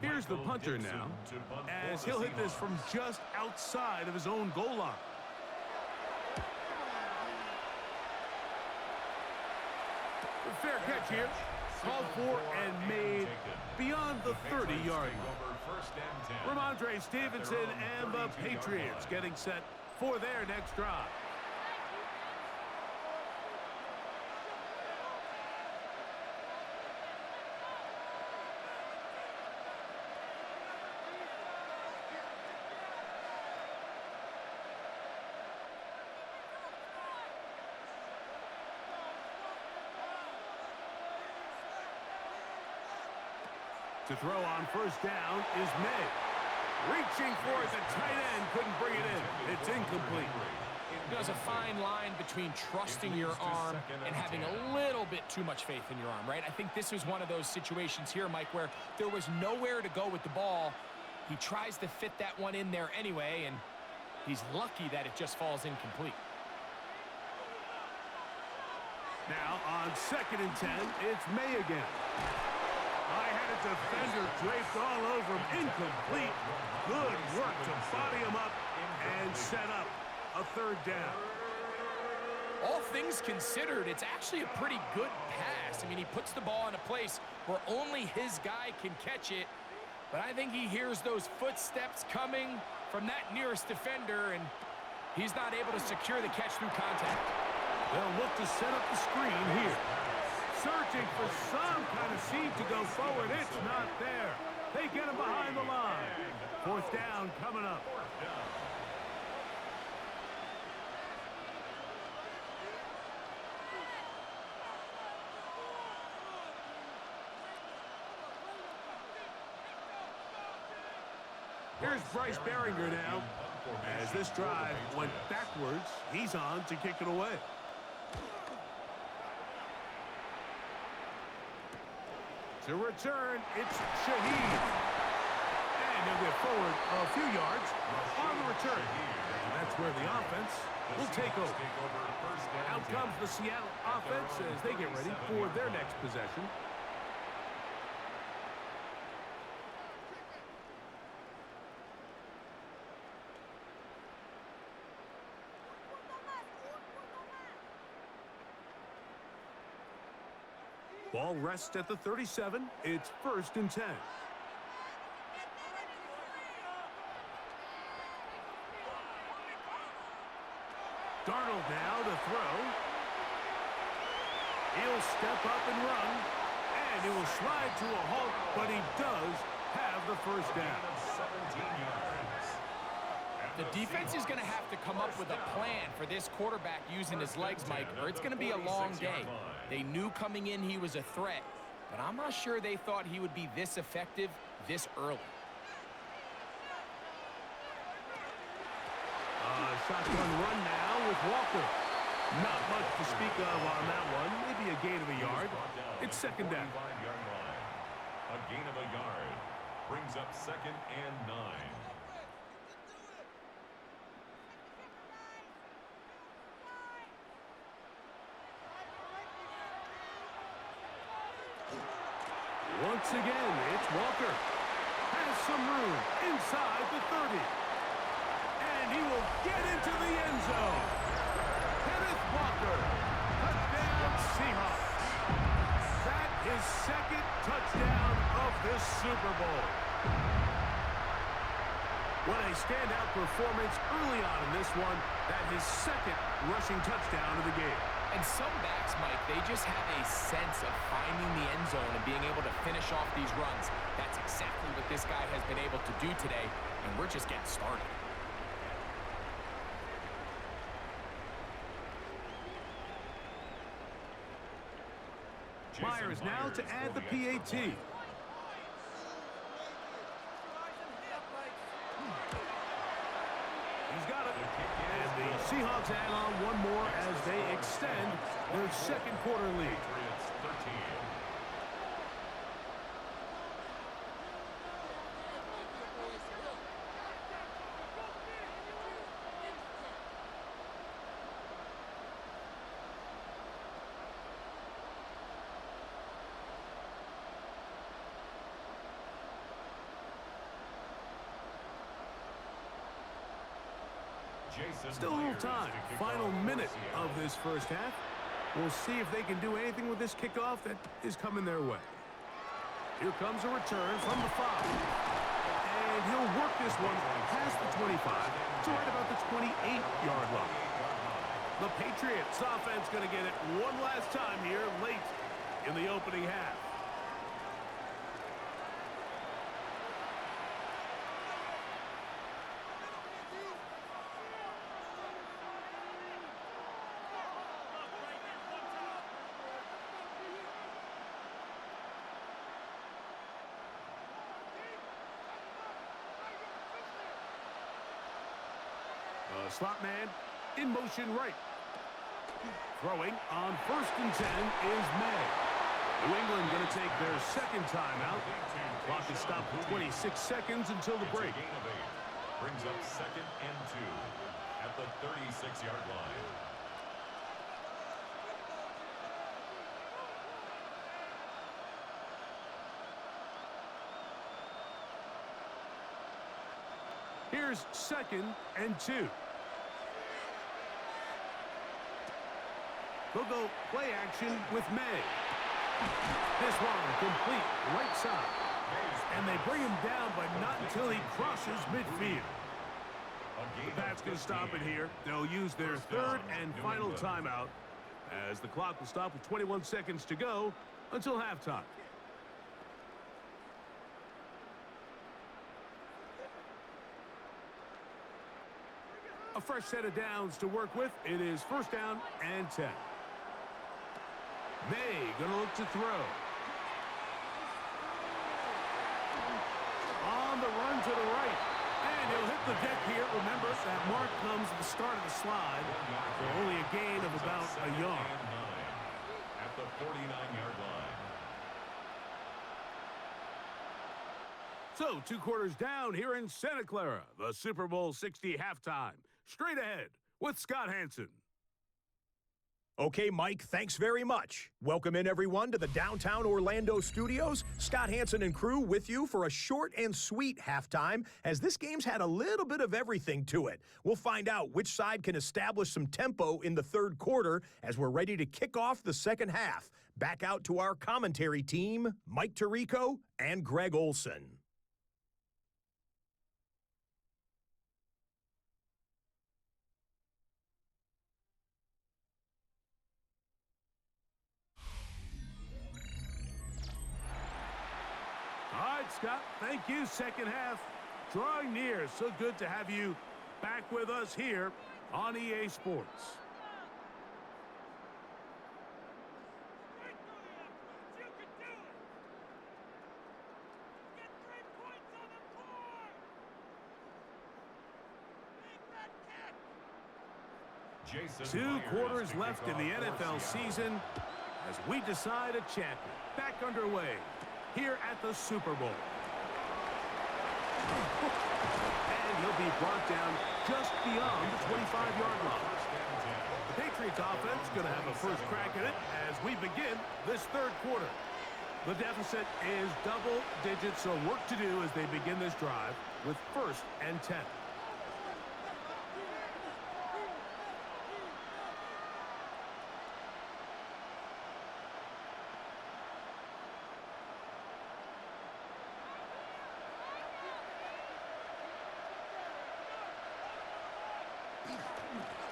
Here's the punter now, as he'll hit this from just outside of his own goal line. A fair catch here, called for and made beyond the 30-yard line. Ramondre Stevenson and the Patriots getting set for their next drive. To throw on first down is May. Reaching for it, the tight end couldn't bring it in. It's incomplete. There's a fine line between trusting your arm and having a little bit too much faith in your arm, right? I think this was one of those situations here, Mike, where there was nowhere to go with the ball. He tries to fit that one in there anyway, and he's lucky that it just falls incomplete. Now on second and 10, it's May again. I had a defender draped all over him. Incomplete. Good work to body him up and set up a third down. All things considered, it's actually a pretty good pass. I mean, he puts the ball in a place where only his guy can catch it. But I think he hears those footsteps coming from that nearest defender, and he's not able to secure the catch through contact. They'll look to set up the screen here. Searching for some kind of seed to go forward. It's not there. They get him behind the line. Fourth down coming up. Here's Bryce Behringer now. As this drive went backwards, he's on to kick it away. To return, it's Shaheed. And he'll get forward a few yards on the return. And that's where the offense will take over. Out comes the Seattle offense as they get ready for their next possession. Ball rests at the 37. It's 1st and 10. Darnold now to throw. He'll step up and run. And he will slide to a halt, but he does have the first down. 17 yards. The defense is going to have to come up with a plan for this quarterback using his legs, Mike, or it's going to be a long day. They knew coming in he was a threat, but I'm not sure they thought he would be this effective this early. Shotgun run now with Walker. Not much to speak of on that one. Maybe a gain of a yard. It's 2nd down. A gain of a yard brings up 2nd and 9. Once again, it's Walker. Has some room inside the 30. And he will get into the end zone. Kenneth Walker. Touchdown, Seahawks. That is 2nd touchdown of this Super Bowl. What a standout performance early on in this one. That his 2nd rushing touchdown of the game. And some backs, Mike, they just have a sense of finding the end zone and being able to finish off these runs. That's exactly what this guy has been able to do today, and we're just getting started. Myers now to add the PAT. He's got it. And the Seahawks add on one more as they extend their 2nd quarter lead. Patriots 13. Still a little time. Final minute of this first half. We'll see if they can do anything with this kickoff that is coming their way. Here comes a return from the 5. And he'll work this one past the 25 to right about the 28-yard line. The Patriots offense going to get it one last time here late in the opening half. Slot man in motion right. Throwing on 1st and 10 is May. New England going to take their 2nd timeout. Clock is stopped for 26 seconds until the break. Brings up 2nd and 2 at the 36-yard line. Here's 2nd and 2. They'll go play action with May. This one complete right side. And they bring him down, but not until he crosses midfield. That's going to stop it here. They'll use their third and final timeout as the clock will stop with 21 seconds to go until halftime. A fresh set of downs to work with. It is first down and 10. May going to look to throw. On the run to the right. And he'll hit the deck here. Remember, that mark comes at the start of the slide for only a gain of about a yard. At the 49-yard line. So, 2 quarters down here in Santa Clara. The Super Bowl 60 halftime. Straight ahead with Scott Hansen. Okay, Mike, thanks very much. Welcome in, everyone, to the downtown Orlando studios. Scott Hansen and crew with you for a short and sweet halftime, as this game's had a little bit of everything to it. We'll find out which side can establish some tempo in the third quarter as we're ready to kick off the second half. Back out to our commentary team, Mike Tirico and Greg Olson. Scott, thank you. Second half drawing near. So good to have you back with us here on EA Sports. Jason 2 Myers quarters to left kick in the off NFL fourth down. season as we decide a champion. Back underway here at the Super Bowl. And he'll be brought down just beyond the 25-yard line. The Patriots offense going to have a first crack at it as we begin this third quarter. The deficit is double digits, so work to do as they begin this drive with first and 10.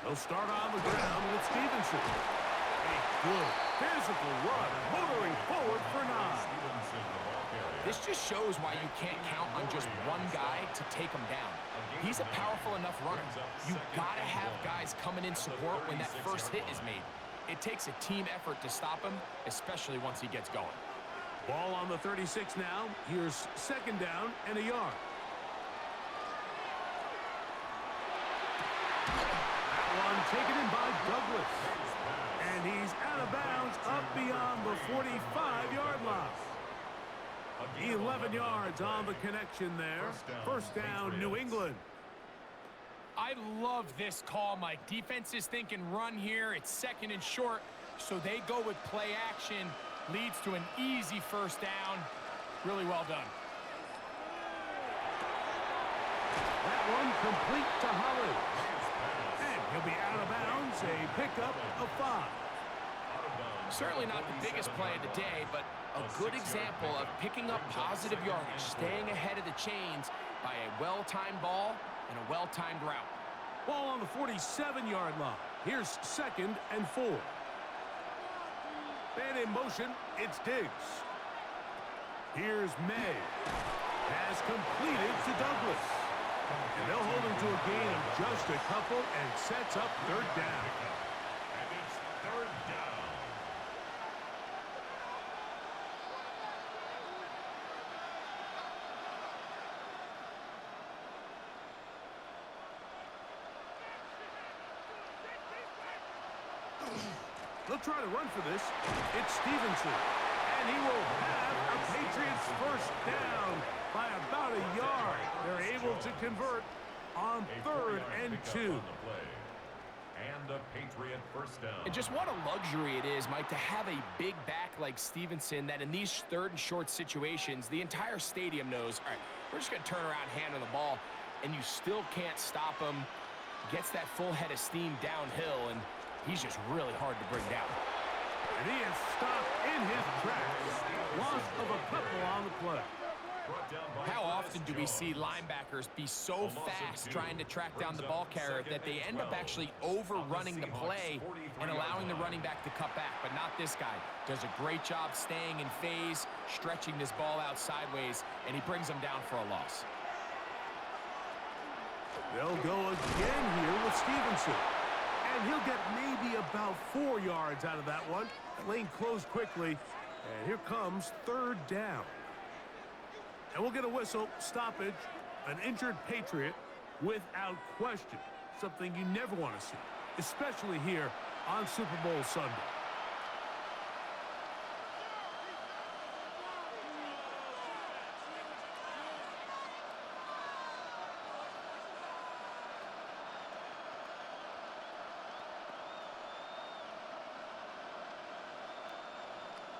They'll start on the ground with Stevenson. A good physical run, motoring forward for 9. This just shows why you can't count on just one guy to take him down. He's a powerful enough runner. You gotta have guys coming in support when that first hit is made. It takes a team effort to stop him, especially once he gets going. Ball on the 36 now. Here's second down and a yard. Taken in by Douglas. And he's out of bounds up beyond the 45-yard line. 11 yards on the connection there. First down, New England. I love this call, Mike. Defense is thinking run here. It's second and short, so they go with play action. Leads to an easy first down. Really well done. That one complete to Holly. He'll be out of bounds, a pickup of 5. Certainly not the biggest play of the day, but a good example of picking up positive yardage, staying ahead of the chains by a well-timed ball and a well-timed route. Ball on the 47-yard line. Here's second and 4. And in motion, it's Diggs. Here's May. Has completed to Douglas. And they'll hold him to a gain of just a couple and sets up third down. And it's third down. They'll try to run for this. It's Stevenson. And he will have a Patriots first down by about a yard. They're able to convert on third and 2. And a Patriot first down. And just what a luxury it is, Mike, to have a big back like Stevenson that in these third and short situations, the entire stadium knows, all right, we're just going to turn around, hand on the ball, and you still can't stop him. Gets that full head of steam downhill, and he's just really hard to bring down. And he is stopped in his tracks. Loss of a couple on the play. How often do we see linebackers be so fast trying to track down the ball carrier that they end up actually overrunning the play and allowing the running back to cut back? But not this guy. Does a great job staying in phase, stretching this ball out sideways, and he brings them down for a loss. They'll go again here with Stevenson. And he'll get maybe about 4 yards out of that one. The lane closed quickly. And here comes third down. And we'll get a whistle, stoppage, an injured Patriot without question. Something you never want to see, especially here on Super Bowl Sunday.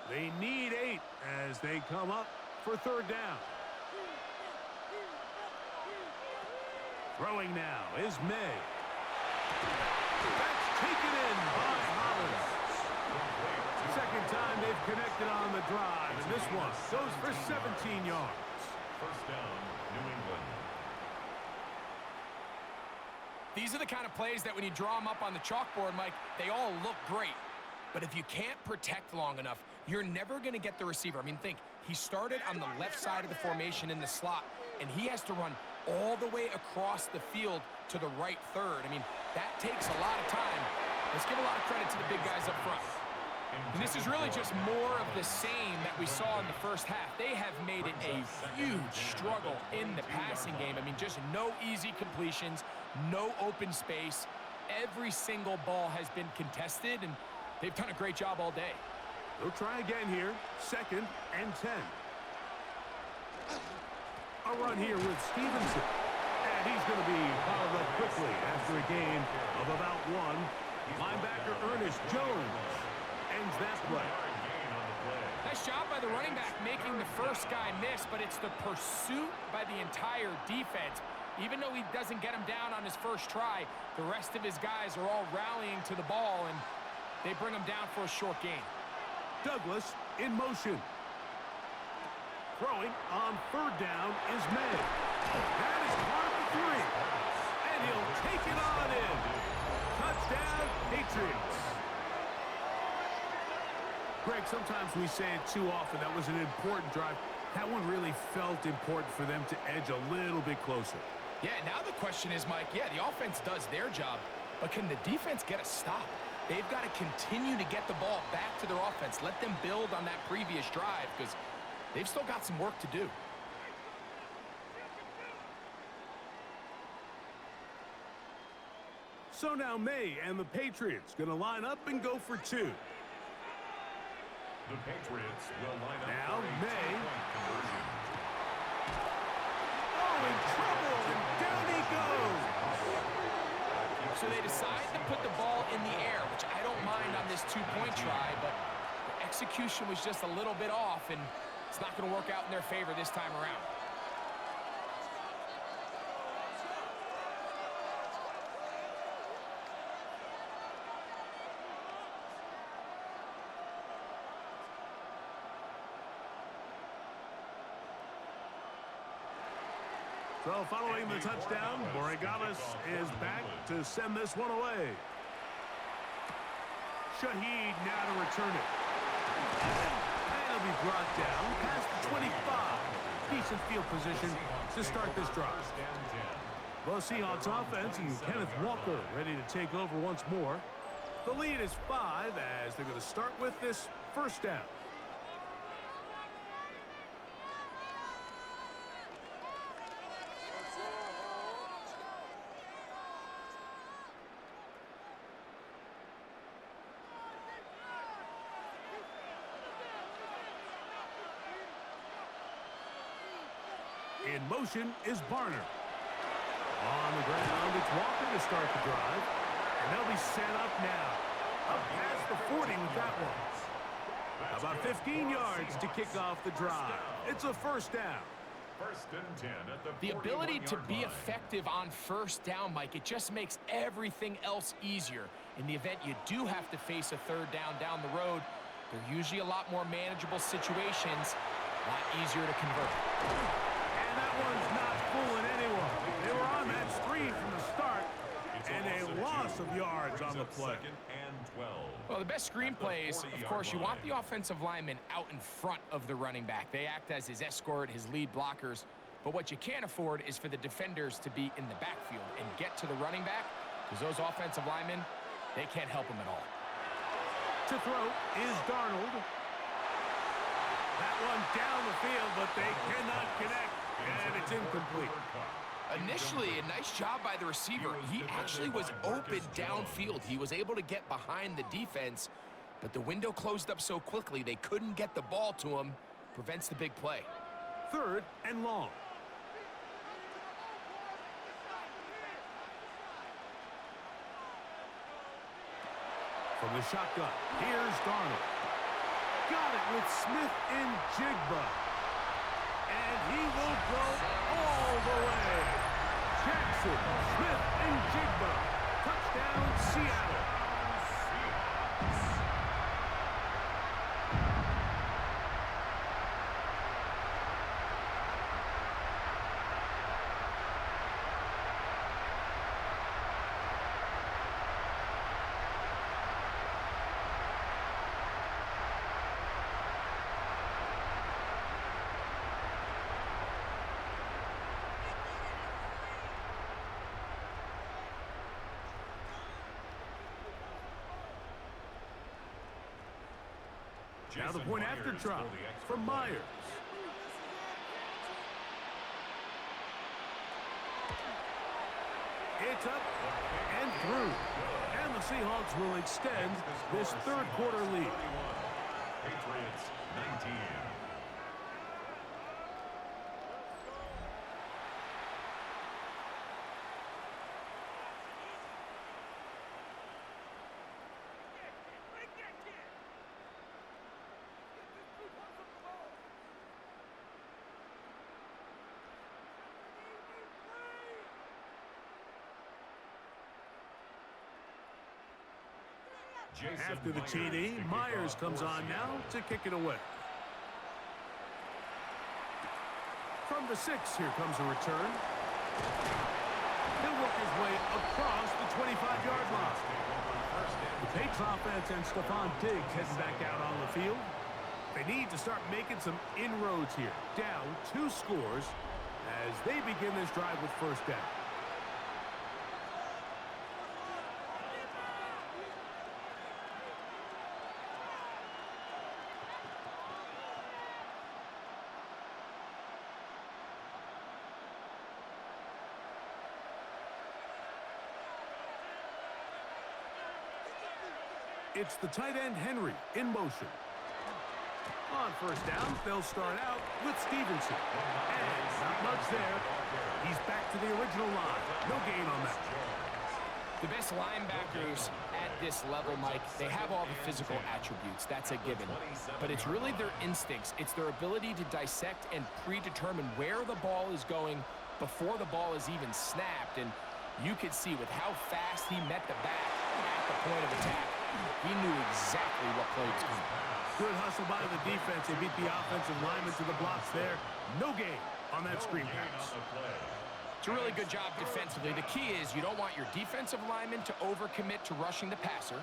They need 8 as they come up for third down. Throwing now is May. That's taken in by Hollins. Second time they've connected on the drive, and this one goes for 17 yards. First down, New England. These are the kind of plays that when you draw them up on the chalkboard, Mike, they all look great. But if you can't protect long enough, you're never going to get the receiver. I mean, think, he started on the left side of the formation in the slot, and he has to run all the way across the field to the right third. I mean, that takes a lot of time. Let's give a lot of credit to the big guys up front. And this is really just more of the same that we saw in the first half. They have made it a huge struggle in the passing game. I mean, just no easy completions, no open space. Every single ball has been contested, and they've done a great job all day. They'll try again here. Second and 10. A run here with Stevenson. And he's going to be followed up quickly after a gain of about 1. Linebacker Ernest Jones ends that play. Nice job by the running back making the first guy miss, but it's the pursuit by the entire defense. Even though he doesn't get him down on his first try, the rest of his guys are all rallying to the ball, and they bring him down for a short gain. Douglas in motion. Throwing on third down is May. That is caught for 3. And he'll take it on in. Touchdown, Patriots. Greg, sometimes we say it too often. That was an important drive. That one really felt important for them to edge a little bit closer. Yeah, now the question is, Mike, yeah, the offense does their job, but can the defense get a stop? They've got to continue to get the ball back to their offense. Let them build on that previous drive because they've still got some work to do. So now May and the Patriots going to line up and go for 2. The Patriots will line up Now for a May. 2-point conversion. Oh, in trouble, and down he goes. So they decide to put the ball in the air, which I don't mind on this 2-point try, but the execution was just a little bit off, and it's not going to work out in their favor this time around. So following the touchdown, Borregales is back to send this one away. Shaheed now to return it. And he'll be brought down past the 25. Decent field position to start this drive. The Seahawks offense and Kenneth Walker ready to take over once more. The lead is 5 as they're going to start with this first down. In motion is Barner. On the ground, it's Walker to start the drive. And they'll be set up now. Up past the 40 with that one. About 15 yards to kick off the drive. It's a first down. First and 10 at The ability to 41-yard be line. effective on first down, Mike, it just makes everything else easier. In the event you do have to face a third down the road, they're usually a lot more manageable situations, a lot easier to convert. And that one's not fooling anyone. They were on that screen from the start, and a loss of yards on the play. Second and 12. Well, the best screenplay is, of course, you want the offensive lineman out in front of the running back. They act as his escort, his lead blockers. But what you can't afford is for the defenders to be in the backfield and get to the running back, because those offensive linemen, they can't help him at all. To throw is Darnold. That one down the field, but they cannot connect, and it's incomplete. Initially, a nice job by the receiver. He actually was open downfield. He was able to get behind the defense, but the window closed up so quickly they couldn't get the ball to him. Prevents the big play. Third and long. From the shotgun, here's Darnold. Got it with Smith and Jigba. And he will go all the way. Jackson, Smith, and Jigba. Touchdown, Seattle. Now the point after drop from Myers. It's up and through. And the Seahawks will extend this third quarter lead. Patriots 19. After the TD, Myers comes on now to kick it away. From the 6, here comes a return. He'll work his way across the 25-yard line. The Patriots offense and Stephon Diggs heading back out on the field. They need to start making some inroads here. Down 2 scores as they begin this drive with first down. It's the tight end, Henry, in motion. On first down, they'll start out with Stevenson. And not much there. He's back to the original line. No gain on that. The best linebackers at this level, Mike, they have all the physical attributes. That's a given. But it's really their instincts. It's their ability to dissect and predetermine where the ball is going before the ball is even snapped. And you could see with how fast he met the back at the point of attack, he knew exactly what play was coming. Good hustle by the defense. They beat the offensive lineman to the blocks there. No gain on that screen pass. It's a really good job defensively. The key is you don't want your defensive linemen to overcommit to rushing the passer,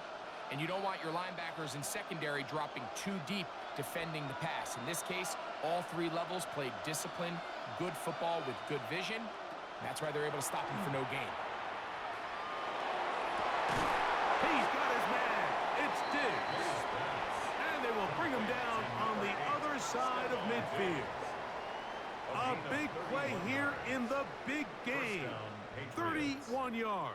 and you don't want your linebackers in secondary dropping too deep defending the pass. In this case, all 3 levels played disciplined, good football with good vision. That's why they're able to stop him for no gain. He's got his man. It's Diggs. And they will bring him down on the other side of midfield. A big play here in the big game. 31 yards.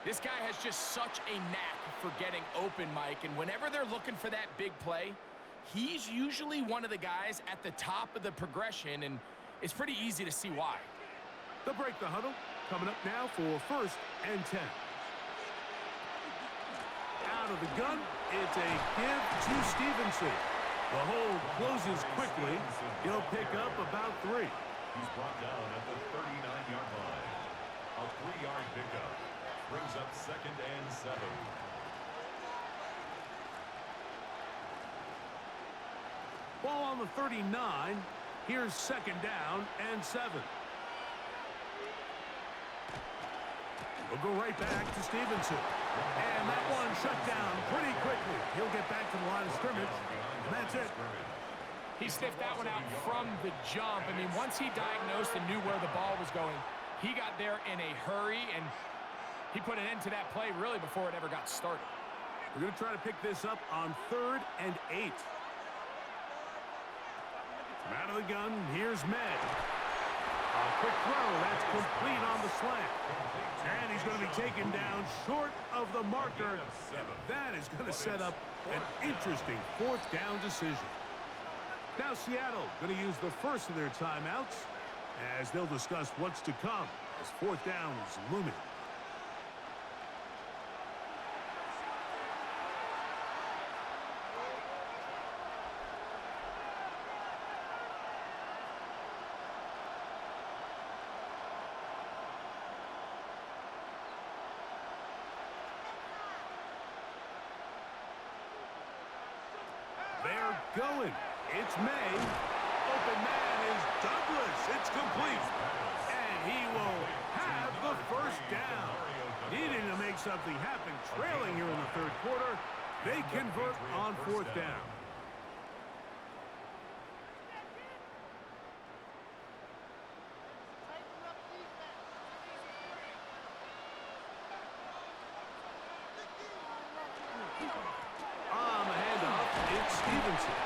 This guy has just such a knack for getting open, Mike, and whenever they're looking for that big play, he's usually one of the guys at the top of the progression, and it's pretty easy to see why. They'll break the huddle. Coming up now for first and 10. Out of the gun, it's a give to Stevenson. The hole closes quickly. He'll pick up about 3. He's brought down at the 39-yard line. A 3-yard pickup brings up 2nd and 7. Ball on the 39. Here's 2nd down and 7. We'll go right back to Stevenson. And that one shut down pretty quickly. He'll get back to the line of scrimmage. And that's it. He sniffed that one out from the jump. I mean, once he diagnosed and knew where the ball was going, he got there in a hurry, and he put an end to that play really before it ever got started. We're going to try to pick this up on 3rd and 8. From out of the gun, here's Med. A quick throw, that's complete on the slant. And he's going to be taken down short of the marker. That is going to set up an interesting 4th down decision. Now Seattle going to use the first of their timeouts as they'll discuss what's to come as 4th down is looming. They're going. It's May. Open man is Douglas. It's complete. And he will have the first down. Needing to make something happen. Trailing here in the 3rd quarter. They convert on 4th down. On the handoff, it's Stevenson.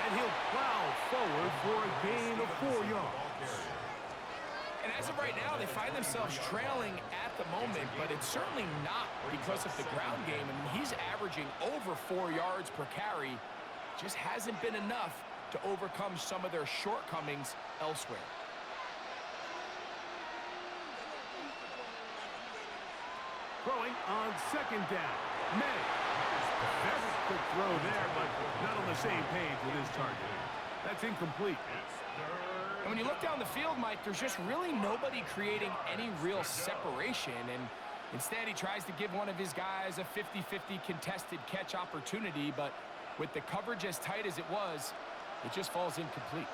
And he'll plow forward for a gain of 4 yards. And as of right now, they find themselves trailing at the moment, but it's certainly not because of the ground game. I mean, he's averaging over 4 yards per carry. Just hasn't been enough to overcome some of their shortcomings elsewhere. Throwing on 2nd down. May. Very quick throw there, but not on the same page with his target. That's incomplete. And when you look down the field, Mike, there's just really nobody creating any real separation. And instead, he tries to give one of his guys a 50-50 contested catch opportunity. But with the coverage as tight as it was, it just falls incomplete.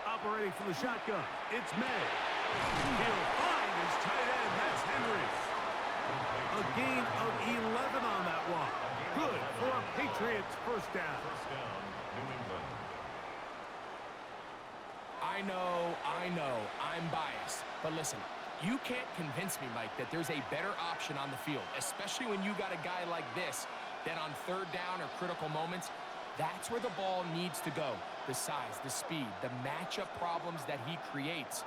Operating from the shotgun, it's May. He'll find his tight end. That's Henry. A gain of 11 on that one. Good for a Patriots first down. New England. I know, I'm biased. But listen, you can't convince me, Mike, that there's a better option on the field, especially when you got a guy like this, that on 3rd down or critical moments, that's where the ball needs to go. The size, the speed, the matchup problems that he creates.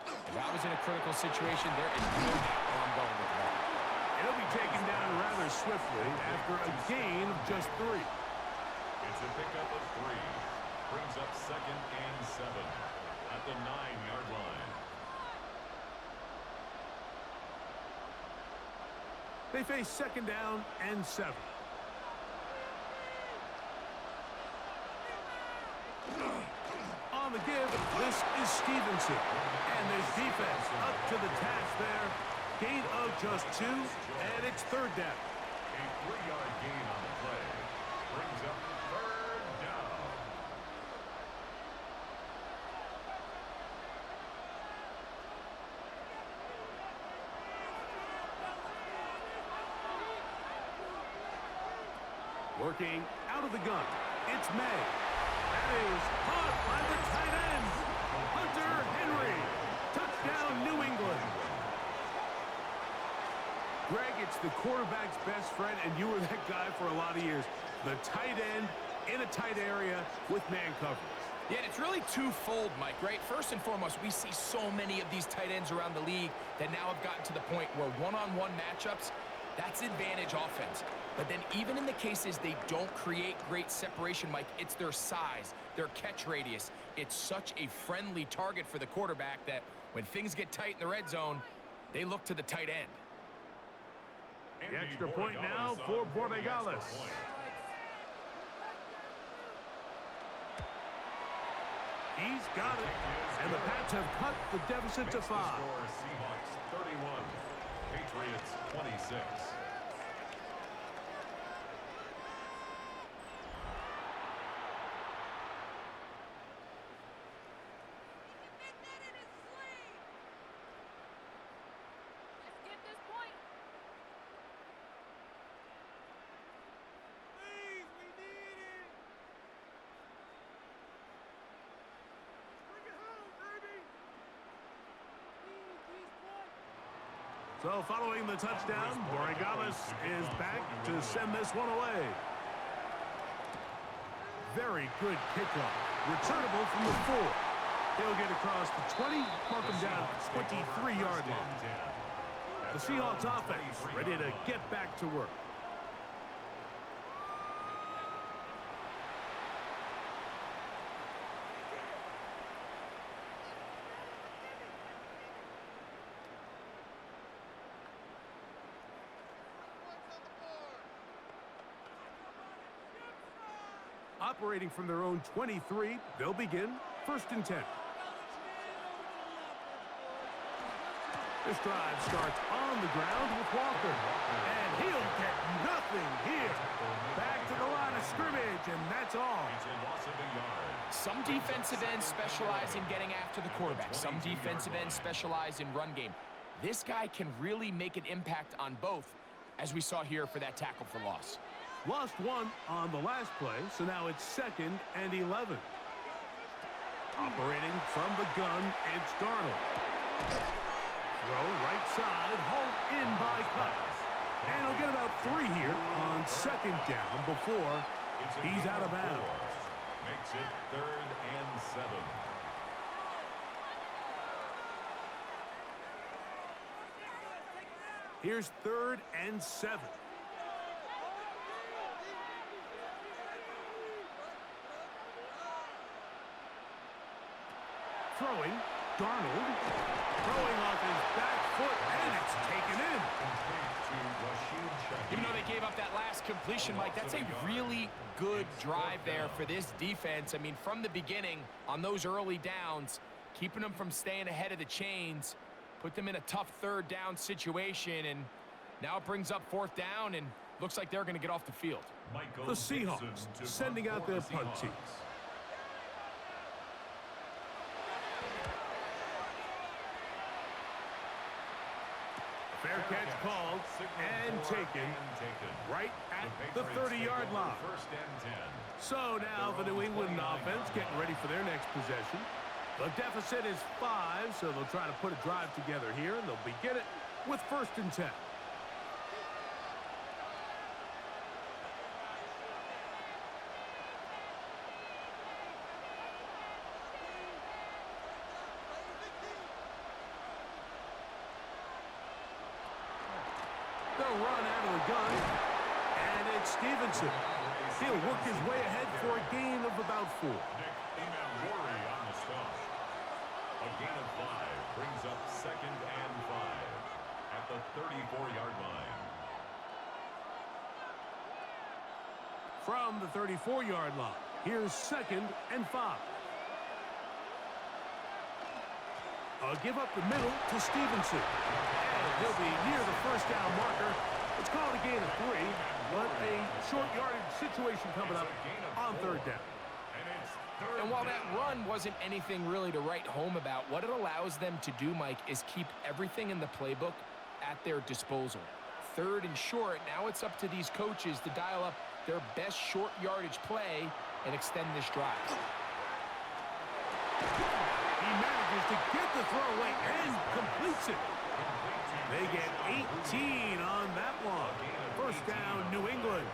If I was in a critical situation, there is no doubt where I'm going with the ball. He'll be taken down rather swiftly after a gain of just 3. It's a pickup of 3. Brings up 2nd and 7 at the 9-yard line. They face 2nd down and 7. On the give, this is Stevenson. And this defense up to the task there. Gain of just 2, and it's 3rd down. A 3-yard gain on the play. Brings up 3rd down. Working out of the gun, it's May. That is caught by the tight end, Hunter Henry. Touchdown, New England. Greg, it's the quarterback's best friend, and you were that guy for a lot of years. The tight end in a tight area with man coverage. Yeah, and it's really twofold, Mike, right? First and foremost, we see so many of these tight ends around the league that now have gotten to the point where one-on-one matchups, that's advantage offense. But then even in the cases they don't create great separation, Mike, it's their size, their catch radius. It's such a friendly target for the quarterback that when things get tight in the red zone, they look to the tight end. The extra point now for Borregales. He's got it. And the Pats have cut the deficit to 5. Seahawks 31, Patriots 26. So following the touchdown, Borregamas is back to send this one away. Very good kickoff. Returnable from the 4. He'll get across the 20, mark him down at the 23-yard line. The Seahawks offense ready to get back to work. Operating from their own 23, they'll begin 1st and 10. This drive starts on the ground with Walker. And he'll get nothing here. Back to the line of scrimmage, and that's all. Some defensive ends specialize in getting after the quarterback. Some defensive ends specialize in run game. This guy can really make an impact on both, as we saw here for that tackle for loss. Lost one on the last play, so now it's 2nd and 11. Operating from the gun, it's Darnold. Throw right side, hauled in by Cuts. And he'll get about 3 here on 2nd down before he's out of bounds. Makes it 3rd and 7. Here's 3rd and 7. Throwing, Darnold, throwing off his back foot, and it's taken in. Even though they gave up that last completion, Mike, that's a really good drive there for this defense. I mean, from the beginning, on those early downs, keeping them from staying ahead of the chains, put them in a tough 3rd down situation, and now it brings up 4th down, and looks like they're going to get off the field. The Seahawks sending out their punt team. Fair catch called and taken right at the 30-yard line. So now the New England offense getting ready for their next possession. The deficit is 5, so they'll try to put a drive together here, and they'll begin it with 1st and 10. They'll run out of the gun, and it's Stevenson. He'll work his way ahead for a gain of about 4. On the stop. A gain of 5 brings up 2nd and 5 at the 34-yard line. From the 34-yard line, here's 2nd and 5. A give up the middle to Stevenson. And he'll be near the 1st down marker. It's called a gain of 3, but a short yardage situation coming up on 3rd down. And while that run wasn't anything really to write home about, what it allows them to do, Mike, is keep everything in the playbook at their disposal. 3rd and short, now it's up to these coaches to dial up their best short yardage play and extend this drive. He manages to get the throwaway and completes it. They get 18 on that one. 1st down, New England.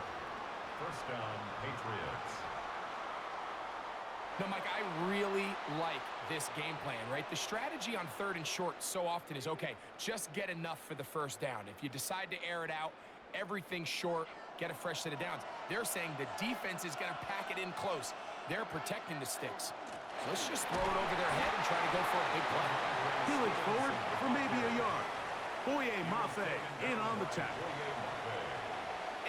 1st down, Patriots. Now, Mike, I really like this game plan, right? The strategy on 3rd and short so often is, okay, just get enough for the 1st down. If you decide to air it out, everything short, get a fresh set of downs. They're saying the defense is going to pack it in close. They're protecting the sticks. So let's just throw it over their head and try to go for a big play. Peeling forward for maybe a yard. Boye Mafe in on the tackle.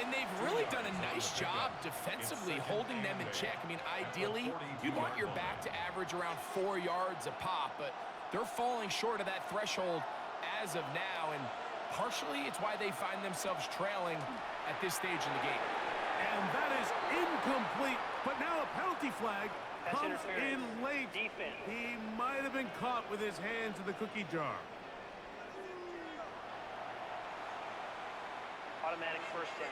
And And they've really done a nice job defensively holding them in check. I mean, ideally, you'd want your back to average around 4 yards a pop, but they're falling short of that threshold as of now, and partially it's why they find themselves trailing at this stage in the game. And that is incomplete, but now a penalty flag comes in late. Defense. He might have been caught with his hands in the cookie jar. Automatic first down.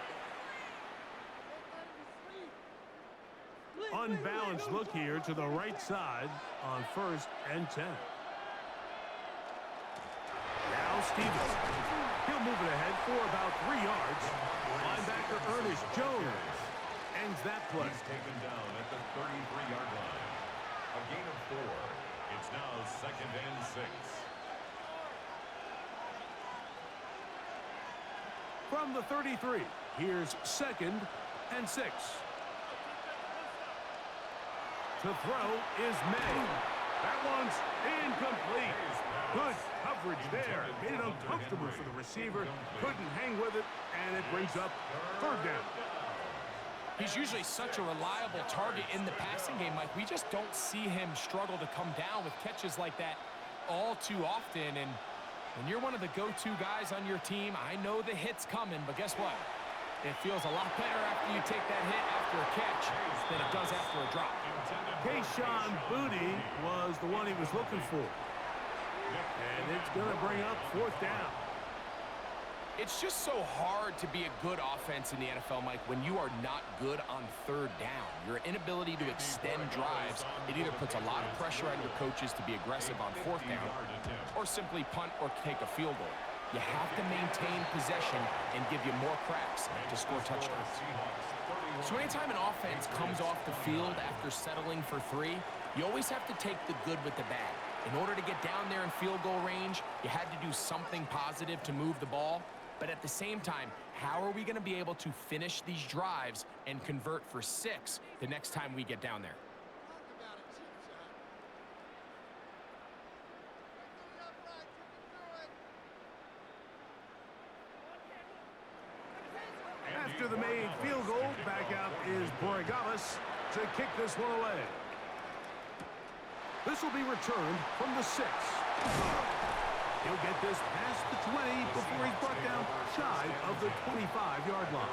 Unbalanced look here to the right side on 1st and 10. Now Stevens. He'll move it ahead for about 3 yards. Linebacker Ernest Jones ends that play. He's taken down at the 33-yard line. A gain of 4. It's now 2nd and 6. From the 33, here's 2nd and 6. To throw is May. That one's incomplete. Good coverage there. Made it uncomfortable for the receiver. Couldn't hang with it, and it brings up 3rd down. He's usually such a reliable target in the passing game, Mike. We just don't see him struggle to come down with catches like that all too often. And when you're one of the go-to guys on your team, I know the hit's coming, but guess what? It feels a lot better after you take that hit after a catch than it does after a drop. Kayshon Boutte was the one he was looking for. And it's going to bring up 4th down. It's just so hard to be a good offense in the NFL, Mike, when you are not good on 3rd down. Your inability to extend drives, it either puts a lot of pressure on your coaches to be aggressive on 4th down or simply punt or take a field goal. You have to maintain possession and give you more cracks to score touchdowns. So anytime an offense comes off the field after settling for 3, you always have to take the good with the bad. In order to get down there in field goal range, you had to do something positive to move the ball. But at the same time, how are we going to be able to finish these drives and convert for 6 the next time we get down there? After the made field goal, back out is Borregales to kick this one away. This will be returned from the 6. He'll get this past the 20 before he's brought down shy of the 25-yard line.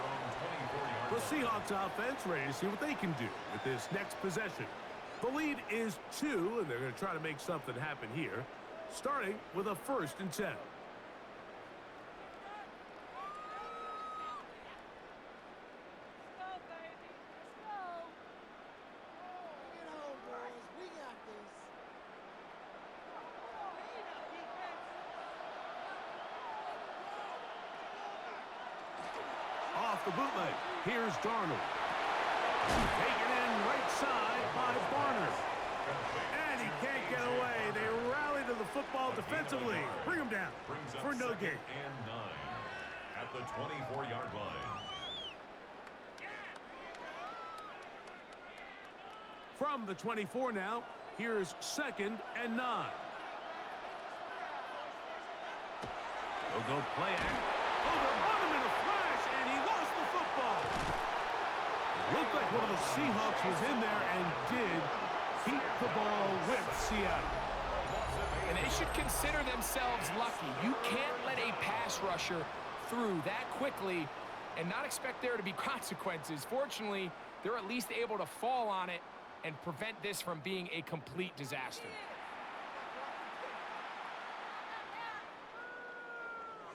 The Seahawks offense ready to see what they can do with this next possession. The lead is 2, and they're going to try to make something happen here, starting with a 1st and 10. Off the bootleg, here's Darnold. Taken in right side by Barner. And he can't get away. They rally to the football defensively. Bring him down for no gain. And 9 at the 24-yard line. From the 24 now, here's 2nd and 9. They'll go play act. Oh, they're on him in a flash, and he lost the football. It looked like one of the Seahawks was in there and did keep the ball with Seattle. And they should consider themselves lucky. You can't let a pass rusher through that quickly and not expect there to be consequences. Fortunately, they're at least able to fall on it and prevent this from being a complete disaster.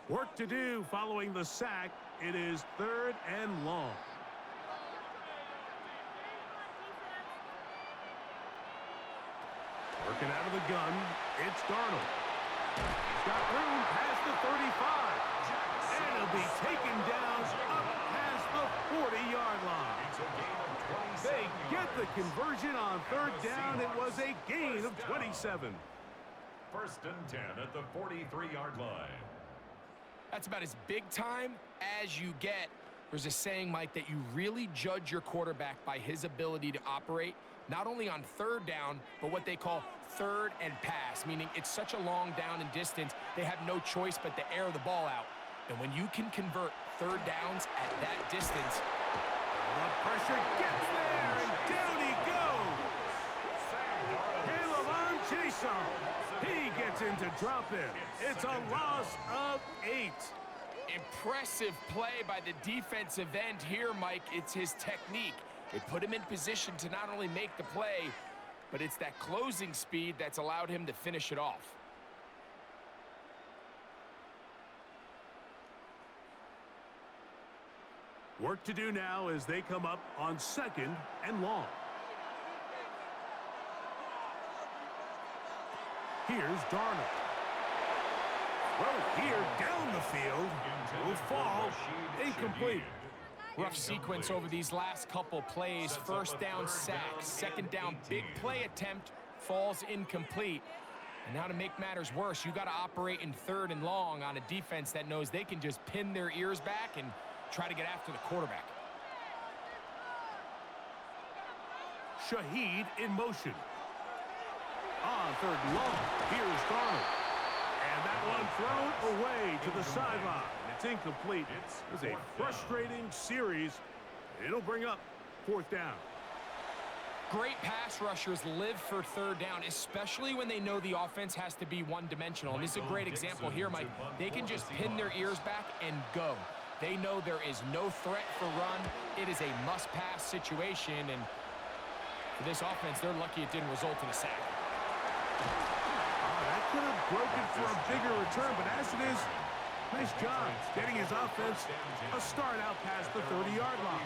Work to do following the sack. It is 3rd and long. Working out of the gun, it's Darnold. He's got room past the 35. And he'll be taken down up past the 40-yard line. They get the conversion on 3rd down. It was a gain of 27. 1st and 10 at the 43-yard line. That's about as big time as you get. There's a saying, Mike, that you really judge your quarterback by his ability to operate, not only on 3rd down, but what they call 3rd and pass, meaning it's such a long down and distance, they have no choice but to air the ball out. And when you can convert third downs at that distance. The pressure gets there, and down he goes. Caleb Jason. He gets into drop in. It's a loss of 8. Impressive play by the defensive end here, Mike. It's his technique. It put him in position to not only make the play, but it's that closing speed that's allowed him to finish it off. Work to do now as they come up on 2nd and long. Here's Darnold. Throw here down the field. Will fall. Incomplete. Rough sequence over these last couple plays. First down sack. Second down big play attempt. Falls incomplete. And now to make matters worse, you got to operate in 3rd and long on a defense that knows they can just pin their ears back and try to get after the quarterback. Shaheed in motion. On 3rd and long, here's Darnold. And that one thrown away to the sideline. It's incomplete. It's a frustrating series. It'll bring up 4th down. Great pass rushers live for 3rd down, especially when they know the offense has to be one-dimensional. And this is a great example here, Mike. They can just pin their ears back and go. They know there is no threat for run. It is a must-pass situation, and for this offense, they're lucky it didn't result in a sack. That could have broken for a bigger return, but as it is, nice job getting his offense a start out past the 30-yard line.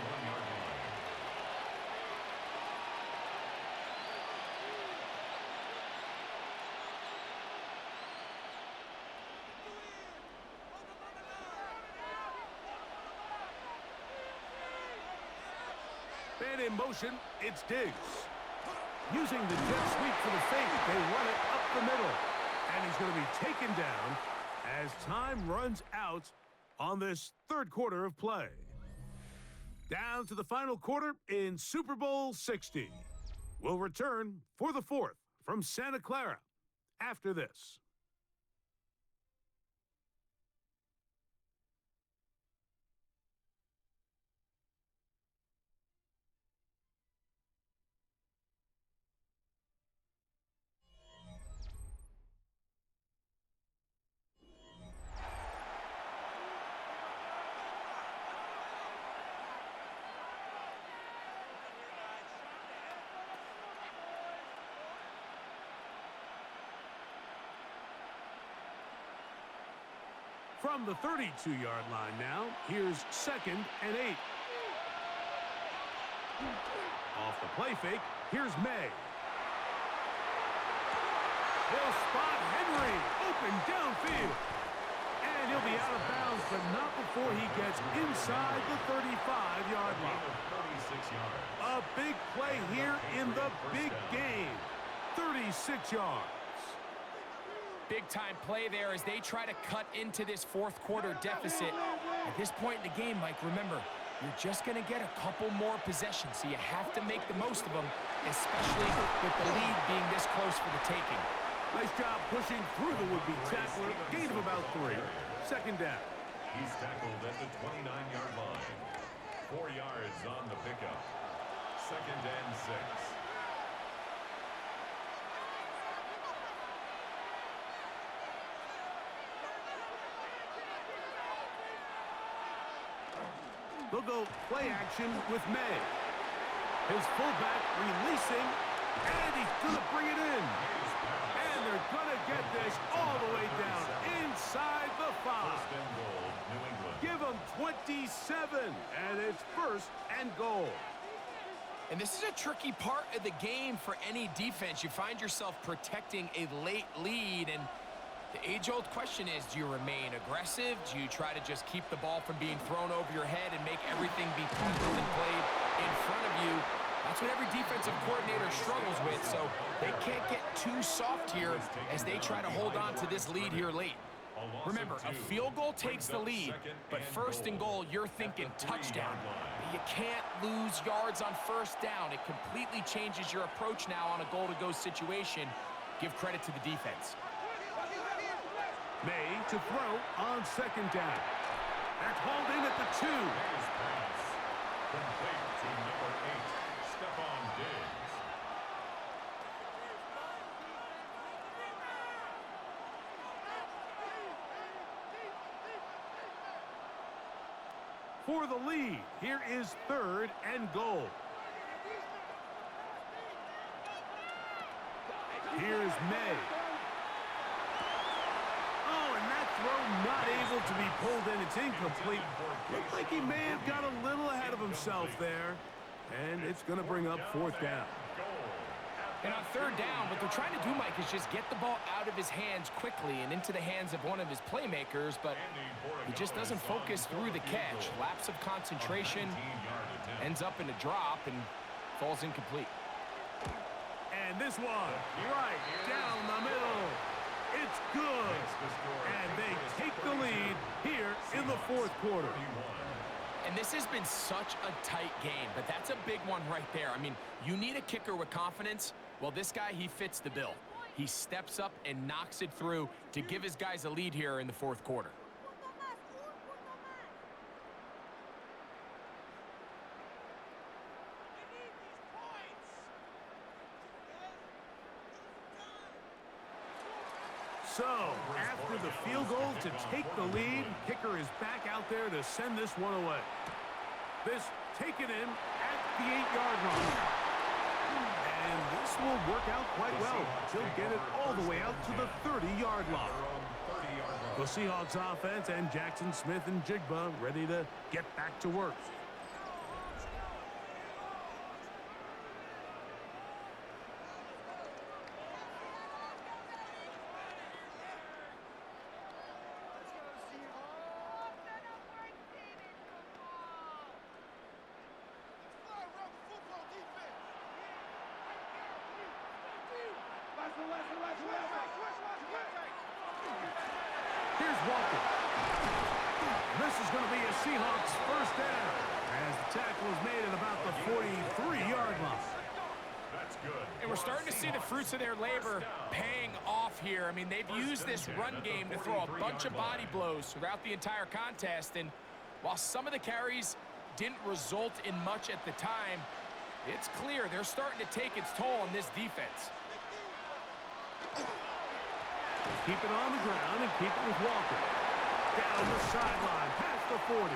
And in motion, it's Diggs. Using the jet sweep for the fake, they run it up the middle. And he's going to be taken down as time runs out on this 3rd quarter of play. Down to the final quarter in Super Bowl 60. We'll return for the 4th from Santa Clara after this. From the 32-yard line now, here's 2nd and 8. Off the play fake, here's May. He'll spot Henry, open downfield. And he'll be out of bounds, but not before he gets inside the 35-yard line. 36 yards. A big play here in the big game. 36 yards. Big-time play there as they try to cut into this 4th quarter deficit. At this point in the game, Mike, remember, you're just going to get a couple more possessions, so you have to make the most of them, especially with the lead being this close for the taking. Nice job pushing through the would-be tackler. Gain of about 3. 2nd down. He's tackled at the 29-yard line. 4 yards on the pickup. 2nd and 6. They'll go play action with May. His fullback releasing, and he's going to bring it in. And they're going to get this all the way down inside the 5. Give them 27, and it's 1st and goal. And this is a tricky part of the game for any defense. You find yourself protecting a late lead, and the age-old question is, do you remain aggressive? Do you try to just keep the ball from being thrown over your head and make everything be tackled and played in front of you? That's what every defensive coordinator struggles with, so they can't get too soft here as they try to hold on to this lead here late. Remember, a field goal takes the lead, but 1st and goal, you're thinking touchdown. You can't lose yards on 1st down. It completely changes your approach now on a goal-to-go situation. Give credit to the defense. May to throw on 2nd down. That's hauled in at the 2. His pass. Complete to number 8, Stephon Diggs. For the lead, here is 3rd and goal. Here's May. Oh, and that throw not able to be pulled in. It's incomplete. Looked like he may have got a little ahead of himself there. And it's going to bring up 4th down. And on 3rd down, what they're trying to do, Mike, is just get the ball out of his hands quickly and into the hands of one of his playmakers, but he just doesn't focus through the catch. Lapse of concentration, ends up in a drop, and falls incomplete. And this one, right down the middle. It's good. And they take the lead here in the 4th quarter. And this has been such a tight game, but that's a big one right there. I mean, you need a kicker with confidence. Well, this guy, he fits the bill. He steps up and knocks it through to give his guys a lead here in the 4th quarter. So, after the field goal to take the lead, kicker is back out there to send this one away. This taken in at the 8-yard line. And this will work out quite well. He'll get it all the way out to the 30-yard line. The Seahawks offense and Jackson Smith and Jigba ready to get back to work. Here's Walker. This is going to be a Seahawks 1st down as the tackle is made at about the 43-yard line. That's good. And we're starting to see the fruits of their labor paying off here. I mean, they've used this run game to throw a bunch of body blows throughout the entire contest. And while some of the carries didn't result in much at the time, it's clear they're starting to take its toll on this defense. Keep it on the ground and keep it with Walker. Down the sideline, past the 40.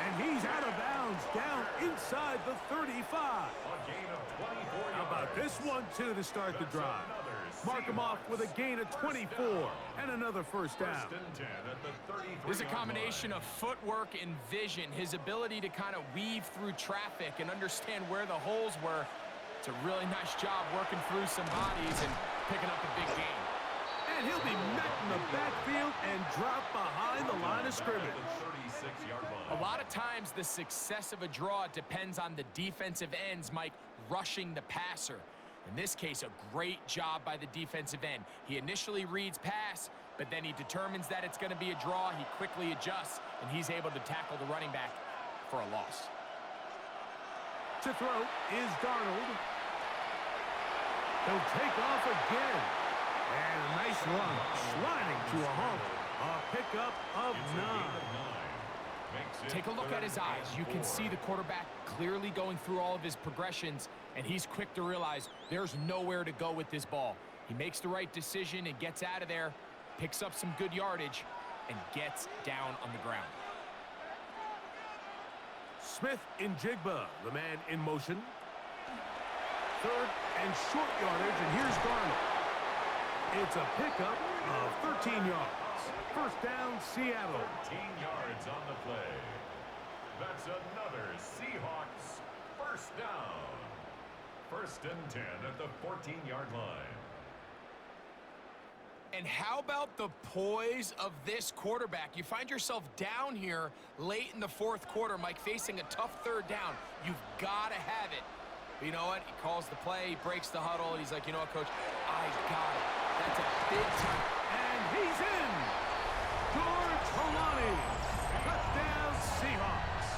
And he's out of bounds, down inside the 35. A gain of 24 yards. How about this one, too, to start the drive? Mark him off with a gain of 24 and another 1st down. 1st and 10 at the 33. There's a combination of footwork and vision, his ability to kind of weave through traffic and understand where the holes were. It's a really nice job working through some bodies and picking up a big gain. And he'll be met in the backfield and dropped behind the line of scrimmage. A lot of times the success of a draw depends on the defensive ends, Mike, rushing the passer. In this case, a great job by the defensive end. He initially reads pass, but then he determines that it's going to be a draw. He quickly adjusts, and he's able to tackle the running back for a loss. To throw is Darnold. He'll take off again. And a nice run, sliding to a halt. A pickup of 9. Take a look at his eyes. You can see the quarterback clearly going through all of his progressions, and he's quick to realize there's nowhere to go with this ball. He makes the right decision and gets out of there, picks up some good yardage, and gets down on the ground. Smith in Jigba, the man in motion. 3rd and short yardage, and here's Darnold. It's a pickup of 13 yards. 1st down, Seattle. 13 yards on the play. That's another Seahawks 1st down. 1st and 10 at the 14-yard line. And how about the poise of this quarterback? You find yourself down here late in the 4th quarter, Mike, facing a tough 3rd down. You've got to have it. But you know what? He calls the play, he breaks the huddle, and he's like, you know what, Coach? I got it. That's a big time. And he's in. George Holani. Touchdown, Seahawks.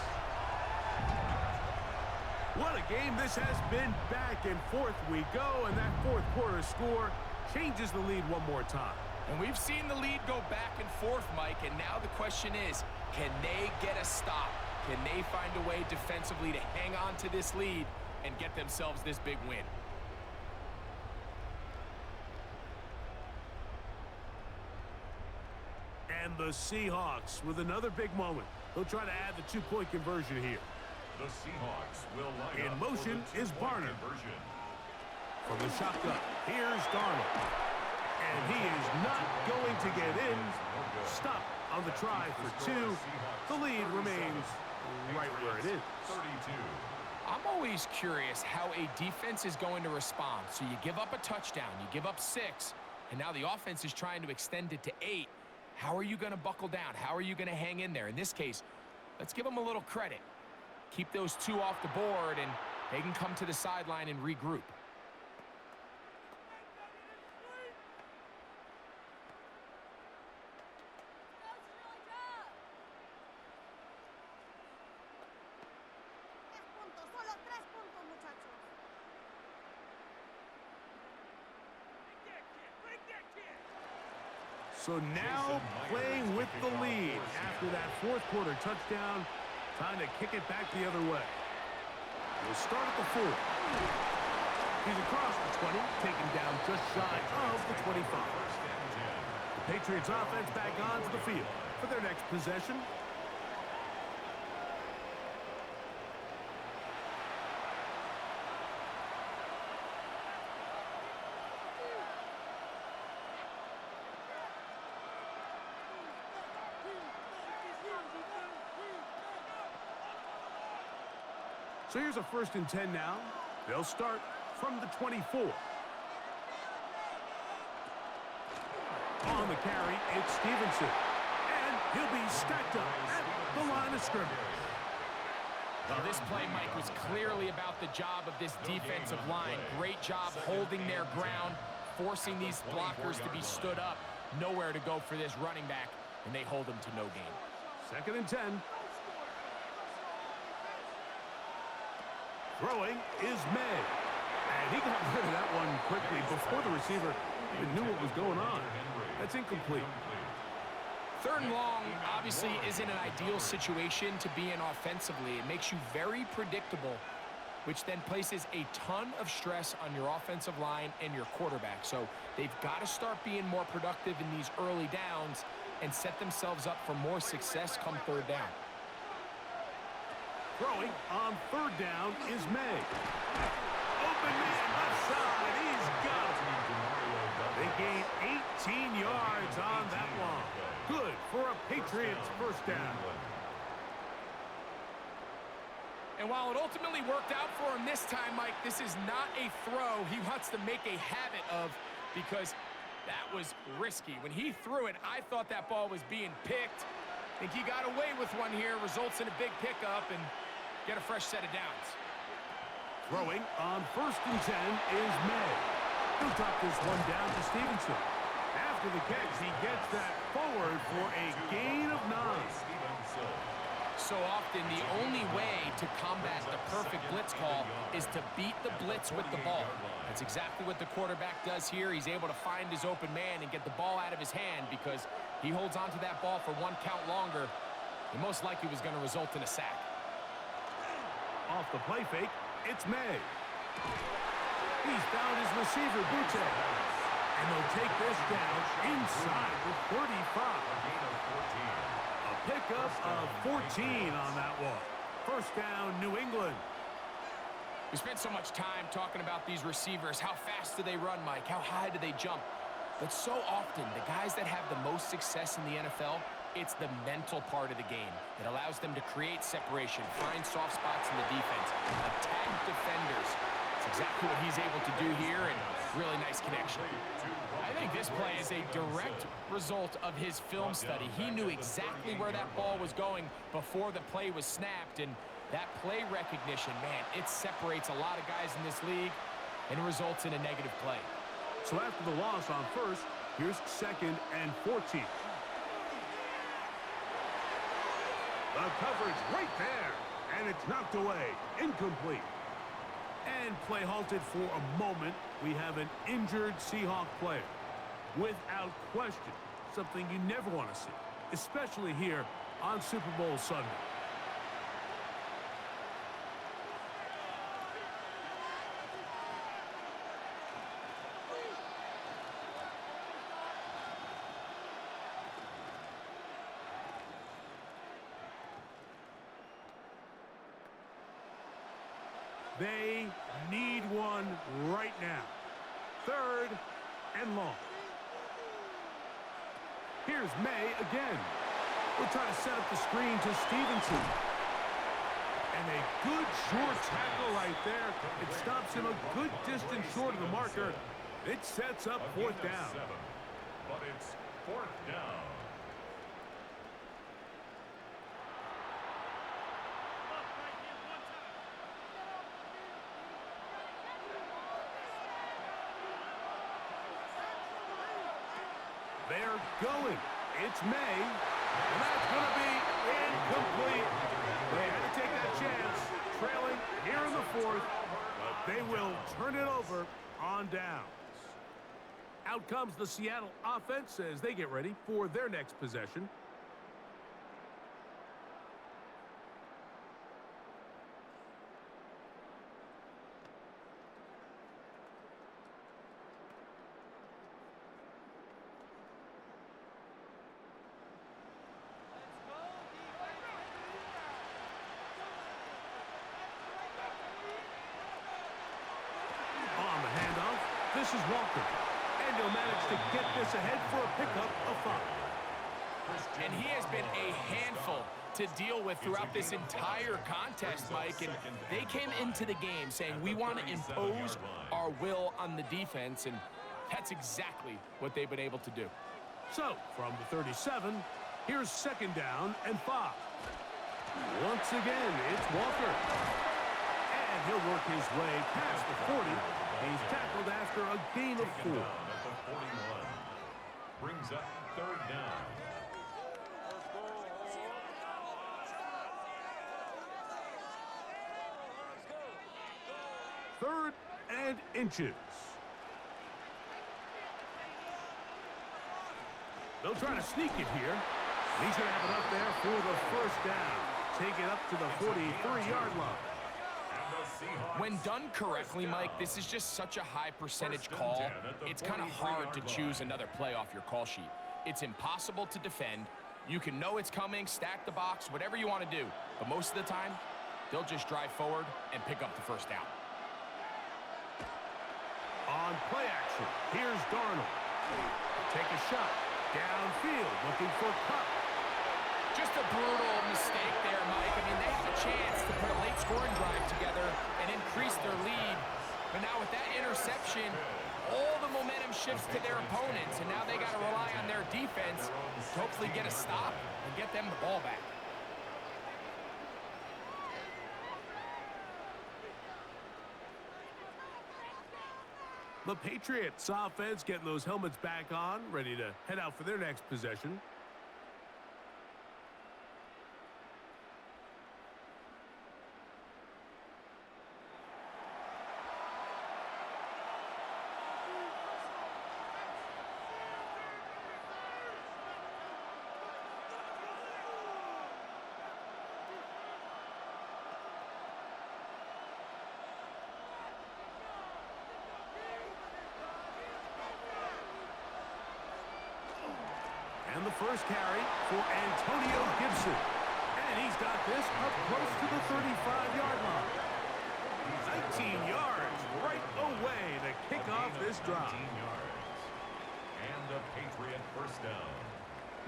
What a game this has been. Back and forth we go, and that 4th quarter score changes the lead one more time. And we've seen the lead go back and forth, Mike, and now the question is, Can they get a stop? Can they find a way defensively to hang on to this lead and get themselves this big win? And the Seahawks with another big moment. They'll try to add the two-point conversion here. The Seahawks will line In up motion for the is two-point Barner. conversion. From the shotgun, here's Darnold. And he is not going to get in. Stop on the try for two. The lead remains right where it is. 32. I'm always curious how a defense is going to respond. So you give up a touchdown, you give up 6, and now the offense is trying to extend it to 8. How are you going to buckle down? How are you going to hang in there? In this case, let's give them a little credit. Keep those 2 off the board, and they can come to the sideline and regroup. So now playing with the lead after that fourth quarter touchdown. Time to kick it back the other way. We'll start at the 4. He's across the 20, taken down just shy of the 25. The Patriots offense back onto the field for their next possession. So here's a 1st and 10 now. They'll start from the 24. On the carry, it's Stevenson. And he'll be stacked up at the line of scrimmage. Well, this play, Mike, was clearly about the job of this defensive line. Great job holding their ground, forcing these blockers to be stood up. Nowhere to go for this running back, and they hold him to no gain. 2nd and 10. Throwing is May. And he got rid of that one quickly before the receiver even knew what was going on. That's incomplete. 3rd and long obviously isn't an ideal situation to be in offensively. It makes you very predictable, which then places a ton of stress on your offensive line and your quarterback. So they've got to start being more productive in these early downs and set themselves up for more success come 3rd down. Throwing on 3rd down is May. Open man left side. He's got it. They gain 18 yards on that one. Good for a Patriots 1st down. And while it ultimately worked out for him this time, Mike, this is not a throw he wants to make a habit of, because that was risky. When he threw it, I thought that ball was being picked. I think he got away with one here, results in a big pickup, and get a fresh set of downs. Throwing on 1st and 10 is May. He'll drop this one down to Stevenson. After the catch, he gets that forward for a gain of 9. So often, the only way to combat the perfect blitz call is to beat the blitz with the ball. That's exactly what the quarterback does here. He's able to find his open man and get the ball out of his hand, because he holds onto that ball for 1 count longer. It most likely was going to result in a sack. Off the play fake, it's May. He's found his receiver, Butte. And they'll take this down inside the 35. A pickup of 14 on that one. 1st down, New England. We spent so much time talking about these receivers. How fast do they run, Mike? How high do they jump? But so often, the guys that have the most success in the NFL, it's the mental part of the game that allows them to create separation, find soft spots in the defense, attack defenders. It's exactly what he's able to do here, and really nice connection. I think this play is a direct result of his film study. He knew exactly where that ball was going before the play was snapped, and that play recognition, man, it separates a lot of guys in this league and results in a negative play. So after the loss on 1st, here's 2nd and 14. The coverage right there, and it's knocked away, incomplete. And play halted for a moment. We have an injured Seahawk player. Without question, something you never want to see, especially here on Super Bowl Sunday. They need one right now. 3rd and long. Here's May again. We'll try to set up the screen to Stevenson. And a good short tackle right there. It stops him a good distance short of the marker. It sets up 4th down. But it's 4th down. They're going. It's May. And that's going to be incomplete. They had to take that chance. Trailing here in the 4th. But they will turn it over on downs. Out comes the Seattle offense as they get ready for their next possession. This is Walker, and he'll manage to get this ahead for a pickup of 5. And he has been a handful to deal with throughout this entire contest, Mike. And they came into the game saying, we want to impose our will on the defense, and that's exactly what they've been able to do. So, from the 37, here's 2nd down and 5. Once again, it's Walker. And he'll work his way past the 40. He's tackled after a gain of 4. At the 41. Brings up 3rd down. Third and inches. They'll try to sneak it here. He's going to have it up there for the 1st down. Take it up to the 43-yard line. When done correctly, Mike, this is just such a high percentage call. It's kind of hard to choose another play off your call sheet. It's impossible to defend. You can know it's coming, stack the box, whatever you want to do. But most of the time, they'll just drive forward and pick up the 1st down. On play action, here's Darnold. Take a shot. Downfield, looking for Cup. Just a brutal mistake there, Mike. I mean, they had a chance to put a late scoring drive together and increase their lead. But now with that interception, all the momentum shifts to their opponents, and now they got to rely on their defense to hopefully get a stop and get them the ball back. The Patriots offense getting those helmets back on, ready to head out for their next possession. And the first carry for Antonio Gibson. And he's got this up close to the 35-yard line. 19 yards right away to kick off this drive. 19 yards. And a Patriot 1st down.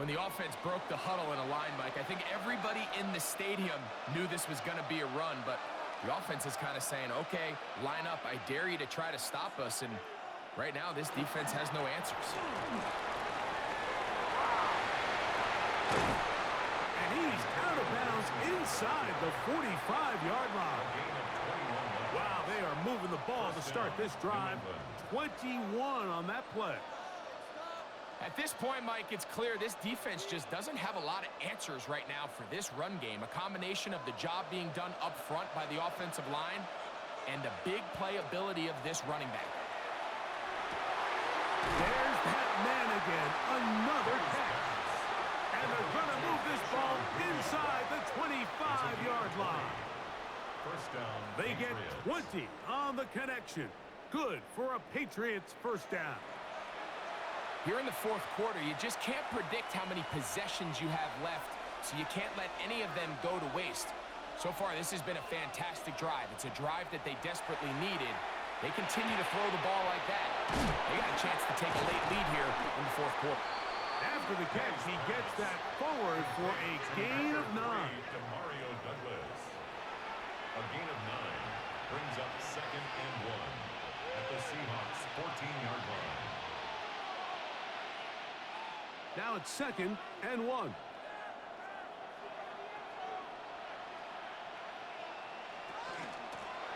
When the offense broke the huddle in a line, Mike, I think everybody in the stadium knew this was going to be a run, but the offense is kind of saying, okay, line up. I dare you to try to stop us. And right now, this defense has no answers. And he's out of bounds inside the 45-yard line. Wow, they are moving the ball to start this drive. 21 on that play. At this point, Mike, it's clear this defense just doesn't have a lot of answers right now for this run game. A combination of the job being done up front by the offensive line and the big playability of this running back. There's that man again. Another catch. And And they're going to move this ball inside the 25-yard line. First down. They get Patriots. 20 on the connection. Good for a Patriots first down. Here in the fourth quarter, you just can't predict how many possessions you have left, so you can't let any of them go to waste. So far, this has been a fantastic drive. It's a drive that they desperately needed. They continue to throw the ball like that. They got a chance to take a late lead here in the fourth quarter. After the catch, he gets that forward for a gain of 9. To Mario Douglas. A gain of 9 brings up second and 1 at the Seahawks 14-yard line. Now it's second and 1.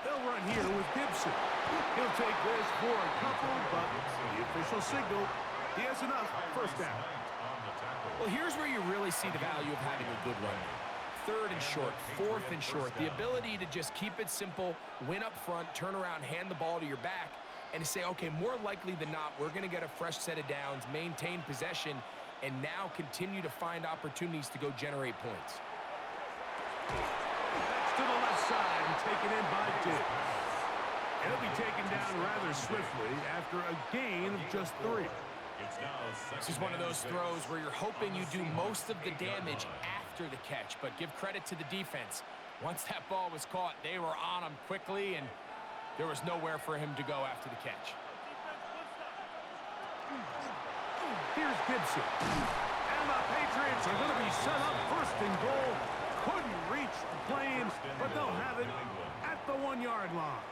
They'll run here with Gibson. He'll take this for a couple, but the official signal, he has enough. First down. Well, here's where you really see the value of having a good run. Third and short, fourth and short. The ability to just keep it simple, win up front, turn around, hand the ball to your back, and say, okay, more likely than not, we're going to get a fresh set of downs, maintain possession, and now continue to find opportunities to go generate points. That's to the left side and taken in by Diggs. He'll be taken down rather swiftly after a gain of just 3. This is one of those throws where you're hoping you do most of the damage after the catch, but give credit to the defense. Once that ball was caught, they were on him quickly, and there was nowhere for him to go after the catch. Here's Gibson. And the Patriots are going to be set up first and goal. Couldn't reach the plane, but they'll have it at the 1-yard line.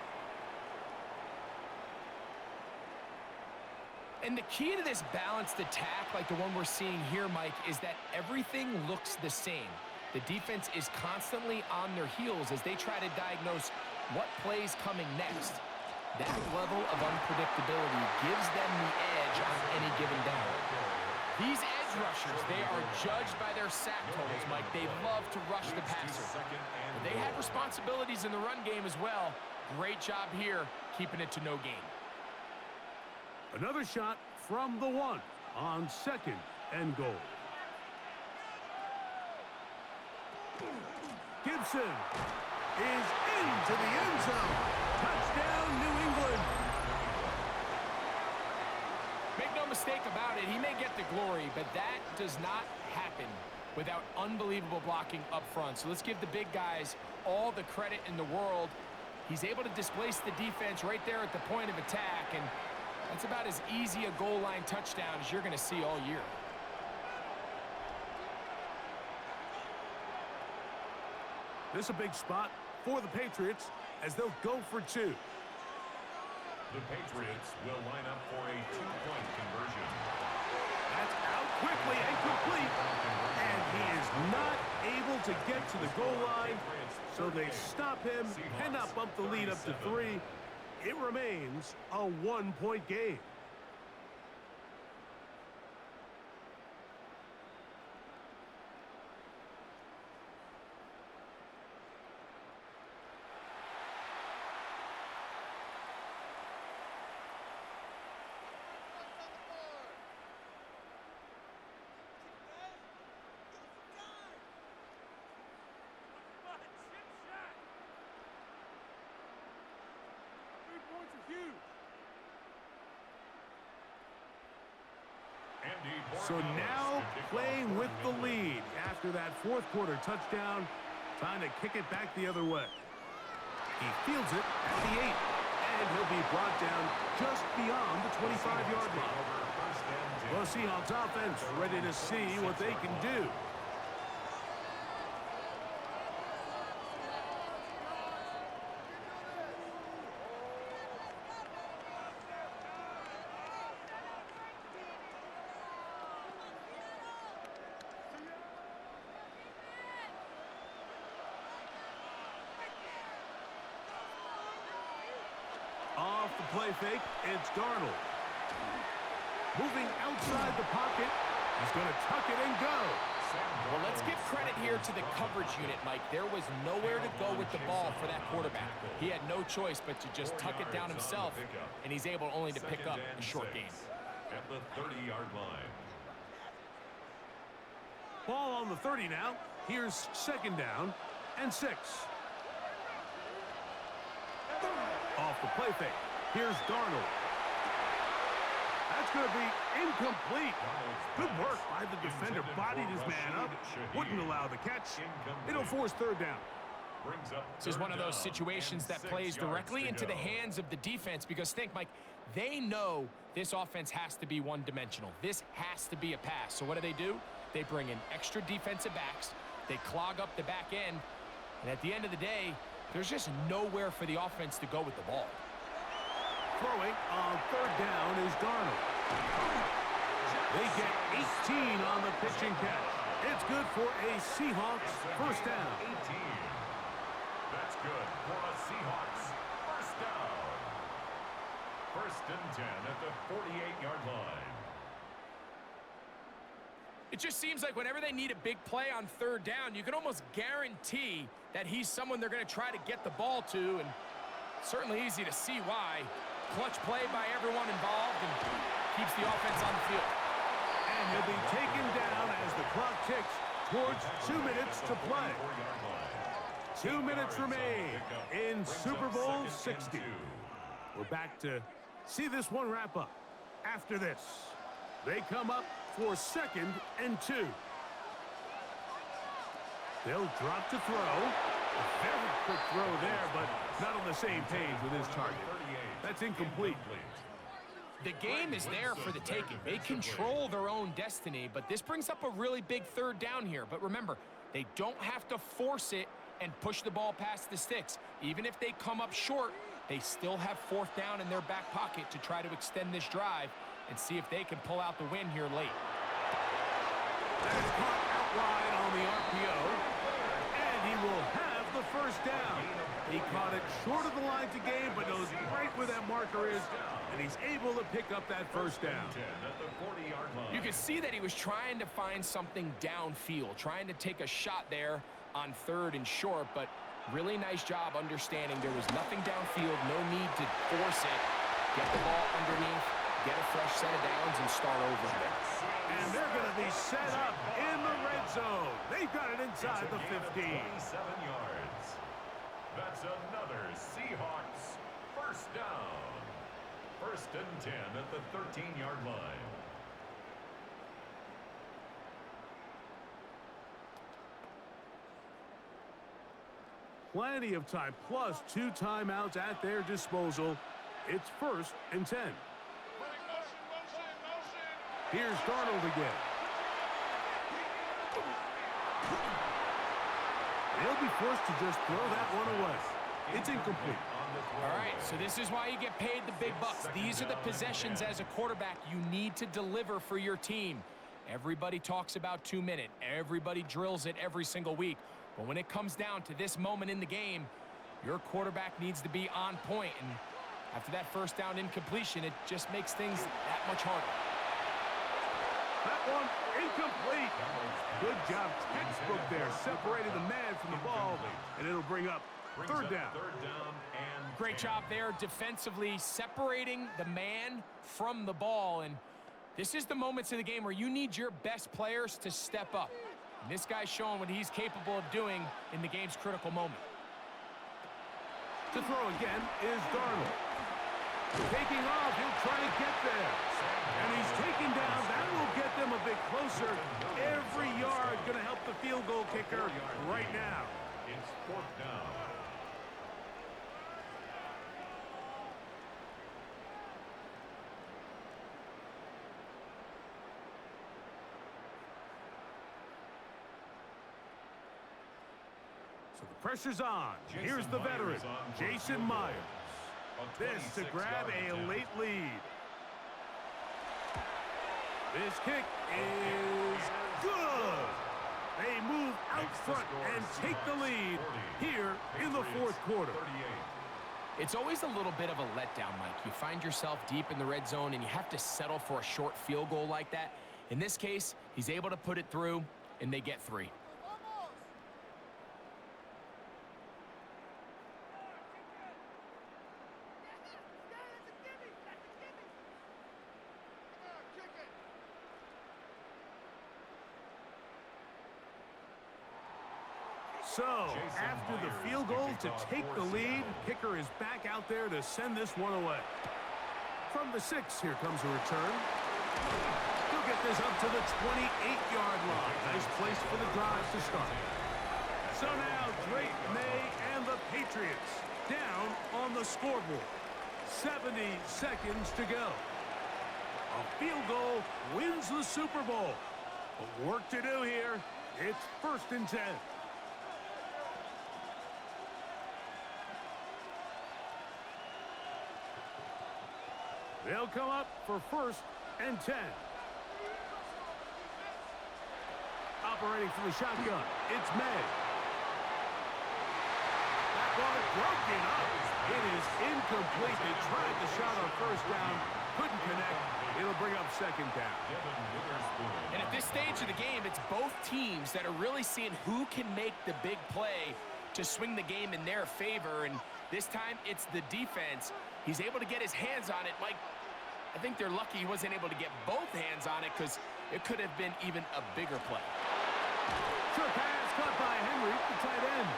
And the key to this balanced attack, like the one we're seeing here, Mike, is that everything looks the same. The defense is constantly on their heels as they try to diagnose what play's coming next. That level of unpredictability gives them the edge on any given down. These edge rushers, they are judged by their sack totals, Mike. They love to rush the passer. But they have responsibilities in the run game as well. Great job here, keeping it to no gain. Another shot from the 1 on second and goal. Gibson is into the end zone. Touchdown, New England. Make no mistake about it, he may get the glory, but that does not happen without unbelievable blocking up front. So let's give the big guys all the credit in the world. He's able to displace the defense right there at the point of attack, and that's about as easy a goal line touchdown as you're going to see all year. This is a big spot for the Patriots as they'll go for 2. The Patriots will line up for a 2-point conversion. That's out quickly and complete. And he is not able to get to the goal line, so they stop him, cannot bump the lead up to 3. It remains a 1-point game. So now playing with the lead after that fourth quarter touchdown, trying to kick it back the other way. He fields it at the 8, and he'll be brought down just beyond the 25-yard line. The Seahawks offense ready to see what they can do. Off the play fake, it's Darnold. Moving outside the pocket, he's going to tuck it and go. Well, let's give credit here to the coverage unit, Mike. There was nowhere to go with the ball for that quarterback. He had no choice but to just tuck it down himself, and he's able only to pick up a short gain. At the 30-yard line. Ball on the 30 now. Here's second down and 6. Off the play fake. Here's Darnold. That's going to be incomplete. Good work by the defender. Bodied his man up. Wouldn't allow the catch. It'll force third down. This is one of those situations that plays directly into the hands of the defense because think, Mike, they know this offense has to be one-dimensional. This has to be a pass. So what do? They bring in extra defensive backs. They clog up the back end. And at the end of the day, there's just nowhere for the offense to go with the ball. Throwing on third down is Darnold. They get 18 on the pitch and catch. It's good for a Seahawks first down. 18. That's good for a Seahawks first down. First and 10 at the 48-yard line. It just seems like whenever they need a big play on third down, you can almost guarantee that he's someone they're going to try to get the ball to, and certainly easy to see why. Clutch play by everyone involved and keeps the offense on the field. And he'll be taken down as the clock ticks towards 2 minutes to play. 2 minutes remain in Super Bowl 60. We're back to see this one wrap up. After this, they come up for second and 2. They'll drop to throw. A very quick throw there, but not on the same page with his target. That's incomplete. The game is there for the taking. They control their own destiny, but this brings up a really big third down here. But remember, they don't have to force it and push the ball past the sticks. Even if they come up short, they still have fourth down in their back pocket to try to extend this drive and see if they can pull out the win here late. That is caught out wide on the RPO, and he will have the first down. He caught it short of the line to gain, but knows right where that marker is, and he's able to pick up that first down. You can see that he was trying to find something downfield, trying to take a shot there on third and short, but really nice job understanding there was nothing downfield, no need to force it. Get the ball underneath, get a fresh set of downs, and start over again. And they're going to be set up in the red zone. They've got it inside the 15. 27 yards. That's another Seahawks first down. First and 10 at the 13-yard line. Plenty of time, plus 2 timeouts at their disposal. It's first and 10. Here's Darnold again. They'll be forced to just throw that one away. It's incomplete. All right, so this is why you get paid the big bucks. These are the possessions as a quarterback you need to deliver for your team. Everybody talks about 2 minutes. Everybody drills it every single week. But when it comes down to this moment in the game, your quarterback needs to be on point. And after that first down incompletion, it just makes things that much harder. That one incomplete. Good job, textbook there. Separated the man from the ball, and it'll bring up third down. Great job there defensively, separating the man from the ball. And this is the moments of the game where you need your best players to step up. And this guy's showing what he's capable of doing in the game's critical moment. To throw again is Darnold. Taking off, he'll try to get there. And he's taken down. That will get them a bit closer. Every yard going to help the field goal kicker right now. It's fourth down. So the pressure's on. Here's the veteran, Jason Myers. This to grab a late lead. This kick is good. They move out front and take the lead here in the fourth quarter. It's always a little bit of a letdown, Mike. You find yourself deep in the red zone and you have to settle for a short field goal like that. In this case, he's able to put it through, and they get 3. So, after the field goal to take the lead, kicker is back out there to send this one away. From the 6, here comes a return. He'll get this up to the 28-yard line. Nice place for the drive to start. So now Drake May and the Patriots down on the scoreboard. 70 seconds to go. A field goal wins the Super Bowl. But work to do here. It's 1st and 10. They'll come up for 1st and 10. Operating from the shotgun, it's May. That ball broken up. It is incomplete. They tried the shot on 1st down, couldn't connect. It'll bring up 2nd down. And at this stage of the game, it's both teams that are really seeing who can make the big play to swing the game in their favor. And this time, it's the defense. He's able to get his hands on it. Mike, I think they're lucky he wasn't able to get both hands on it because it could have been even a bigger play. Short pass caught by Henry, the tight end.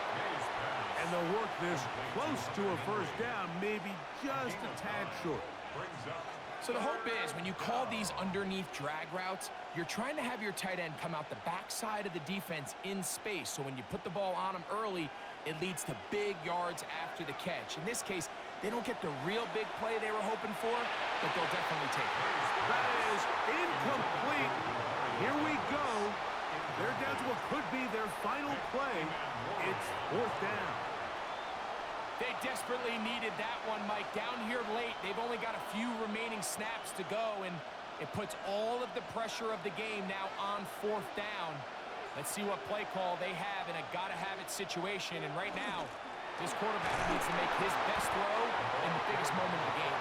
And they'll work this close to a 1st down, maybe just a tad short. So the hope is when you call these underneath drag routes, you're trying to have your tight end come out the backside of the defense in space. So when you put the ball on him early, it leads to big yards after the catch. In this case, they don't get the real big play they were hoping for, but they'll definitely take it. That is incomplete. Here we go. They're down to what could be their final play. It's 4th down. They desperately needed that one, Mike. Down here late, they've only got a few remaining snaps to go, and it puts all of the pressure of the game now on 4th down. Let's see what play call they have in a gotta-have-it situation, and right now, this quarterback needs to make his best throw in the biggest moment of the game.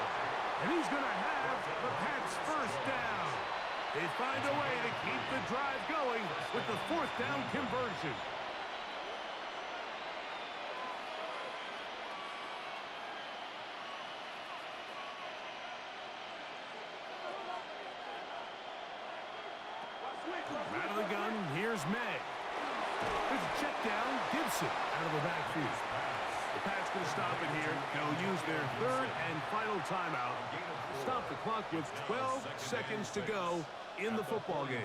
And he's going to have the Pats' 1st down. They find a way to keep the drive going with the 4th down conversion. Out of the gun, here's May. There's a check down, Gibson out of the backfield. The Pats going to stop it here. They'll use their 3rd and final timeout. Stop the clock with 12 seconds to go in the football game.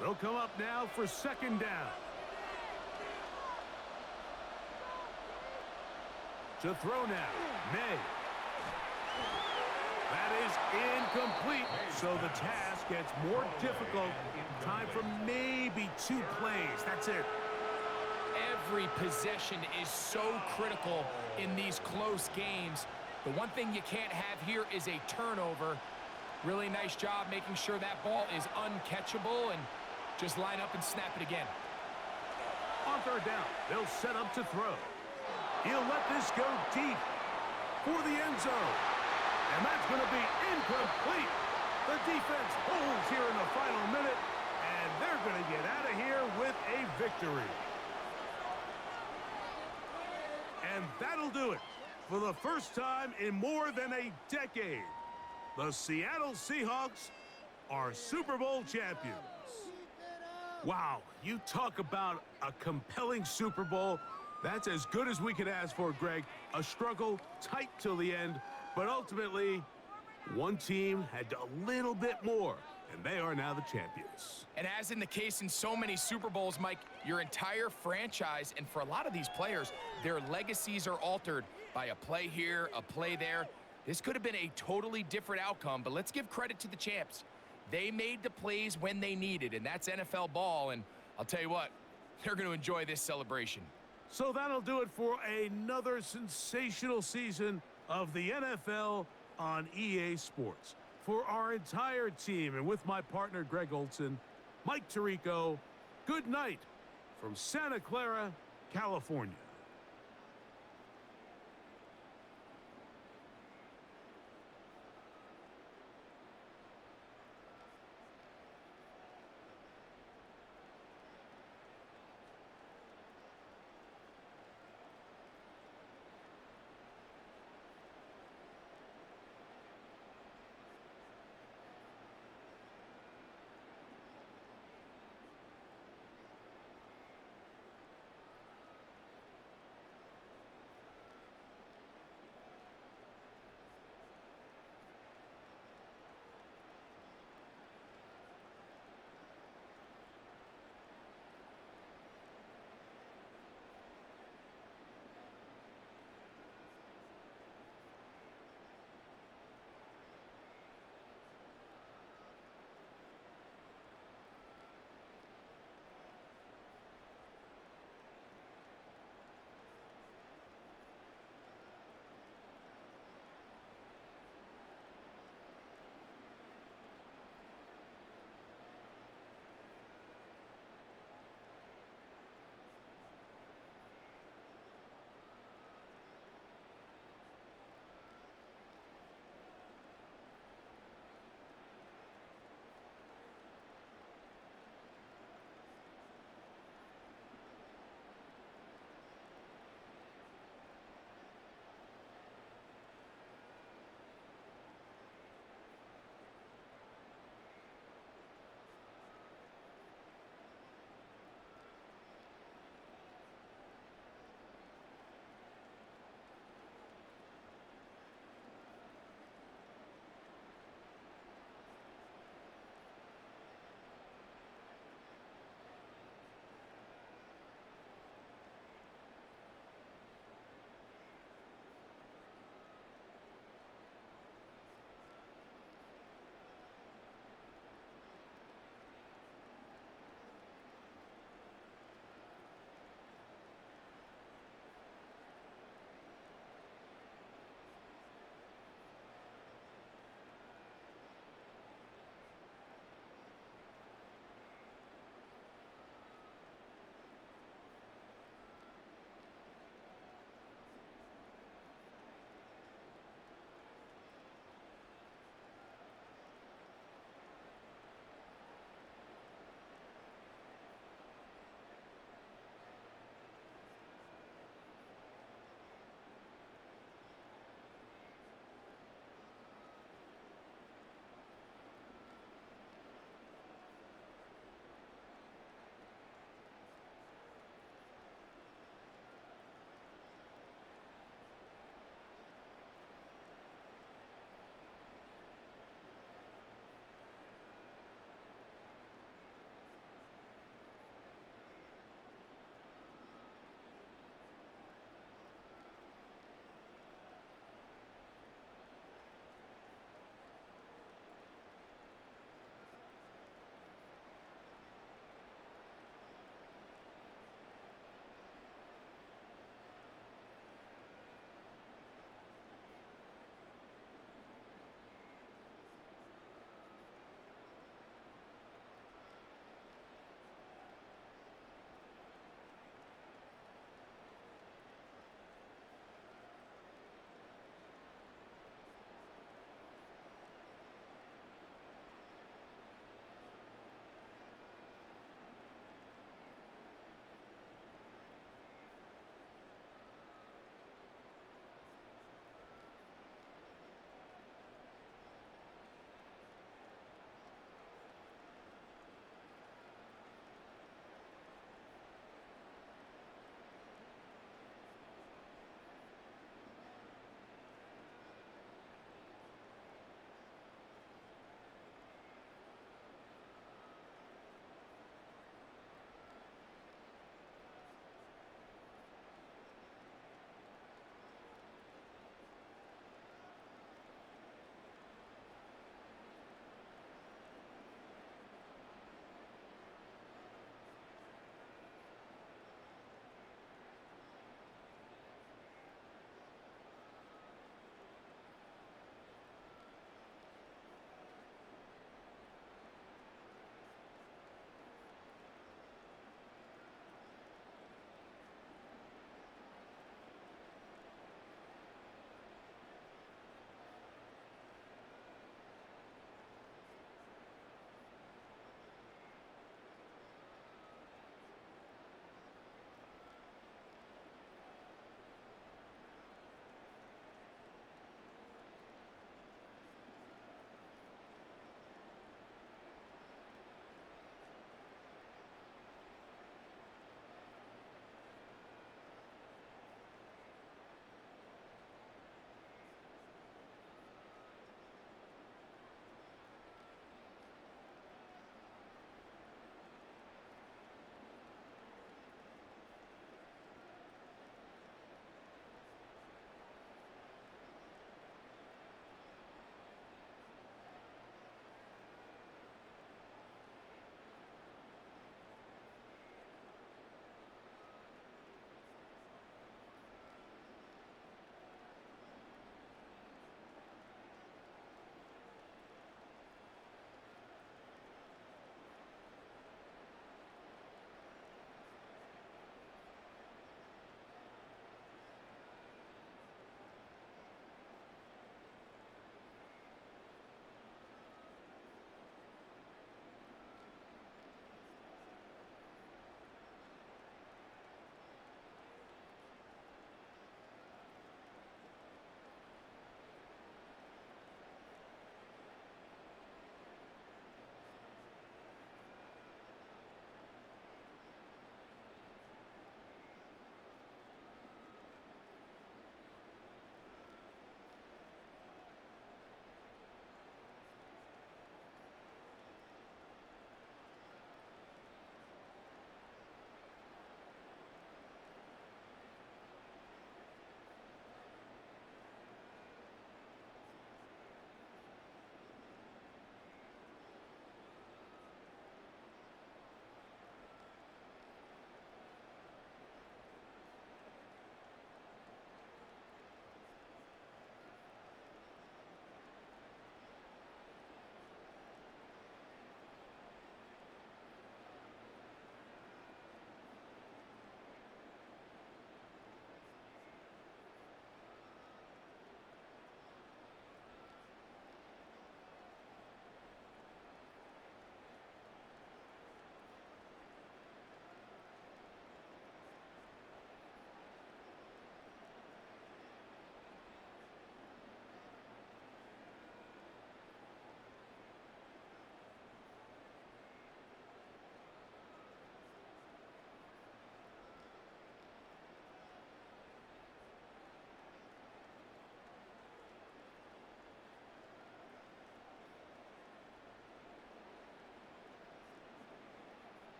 They'll come up now for 2nd down. To throw now, May. That is incomplete, so the task gets more difficult. Time for maybe 2 plays. That's it. Every possession is so critical in these close games. The one thing you can't have here is a turnover. Really nice job making sure that ball is uncatchable, and just line up and snap it again. On 3rd down, they'll set up to throw. He'll let this go deep for the end zone. And that's going to be incomplete. The defense holds here in the final minute, and they're going to get out of here with a victory. And that'll do it. For the first time in more than a decade, the Seattle Seahawks are Super Bowl champions. Wow, you talk about a compelling Super Bowl. That's as good as we could ask for, Greg. A struggle, tight till the end, but ultimately, one team had a little bit more, and they are now the champions. And as in the case in so many Super Bowls, Mike, your entire franchise, and for a lot of these players, their legacies are altered by a play here, a play there. This could have been a totally different outcome, but let's give credit to the champs. They made the plays when they needed, and that's NFL ball, and I'll tell you what, they're going to enjoy this celebration. So that'll do it for another sensational season of the NFL on EA Sports. For our entire team and with my partner Greg Olson, Mike Tirico, good night from Santa Clara, California.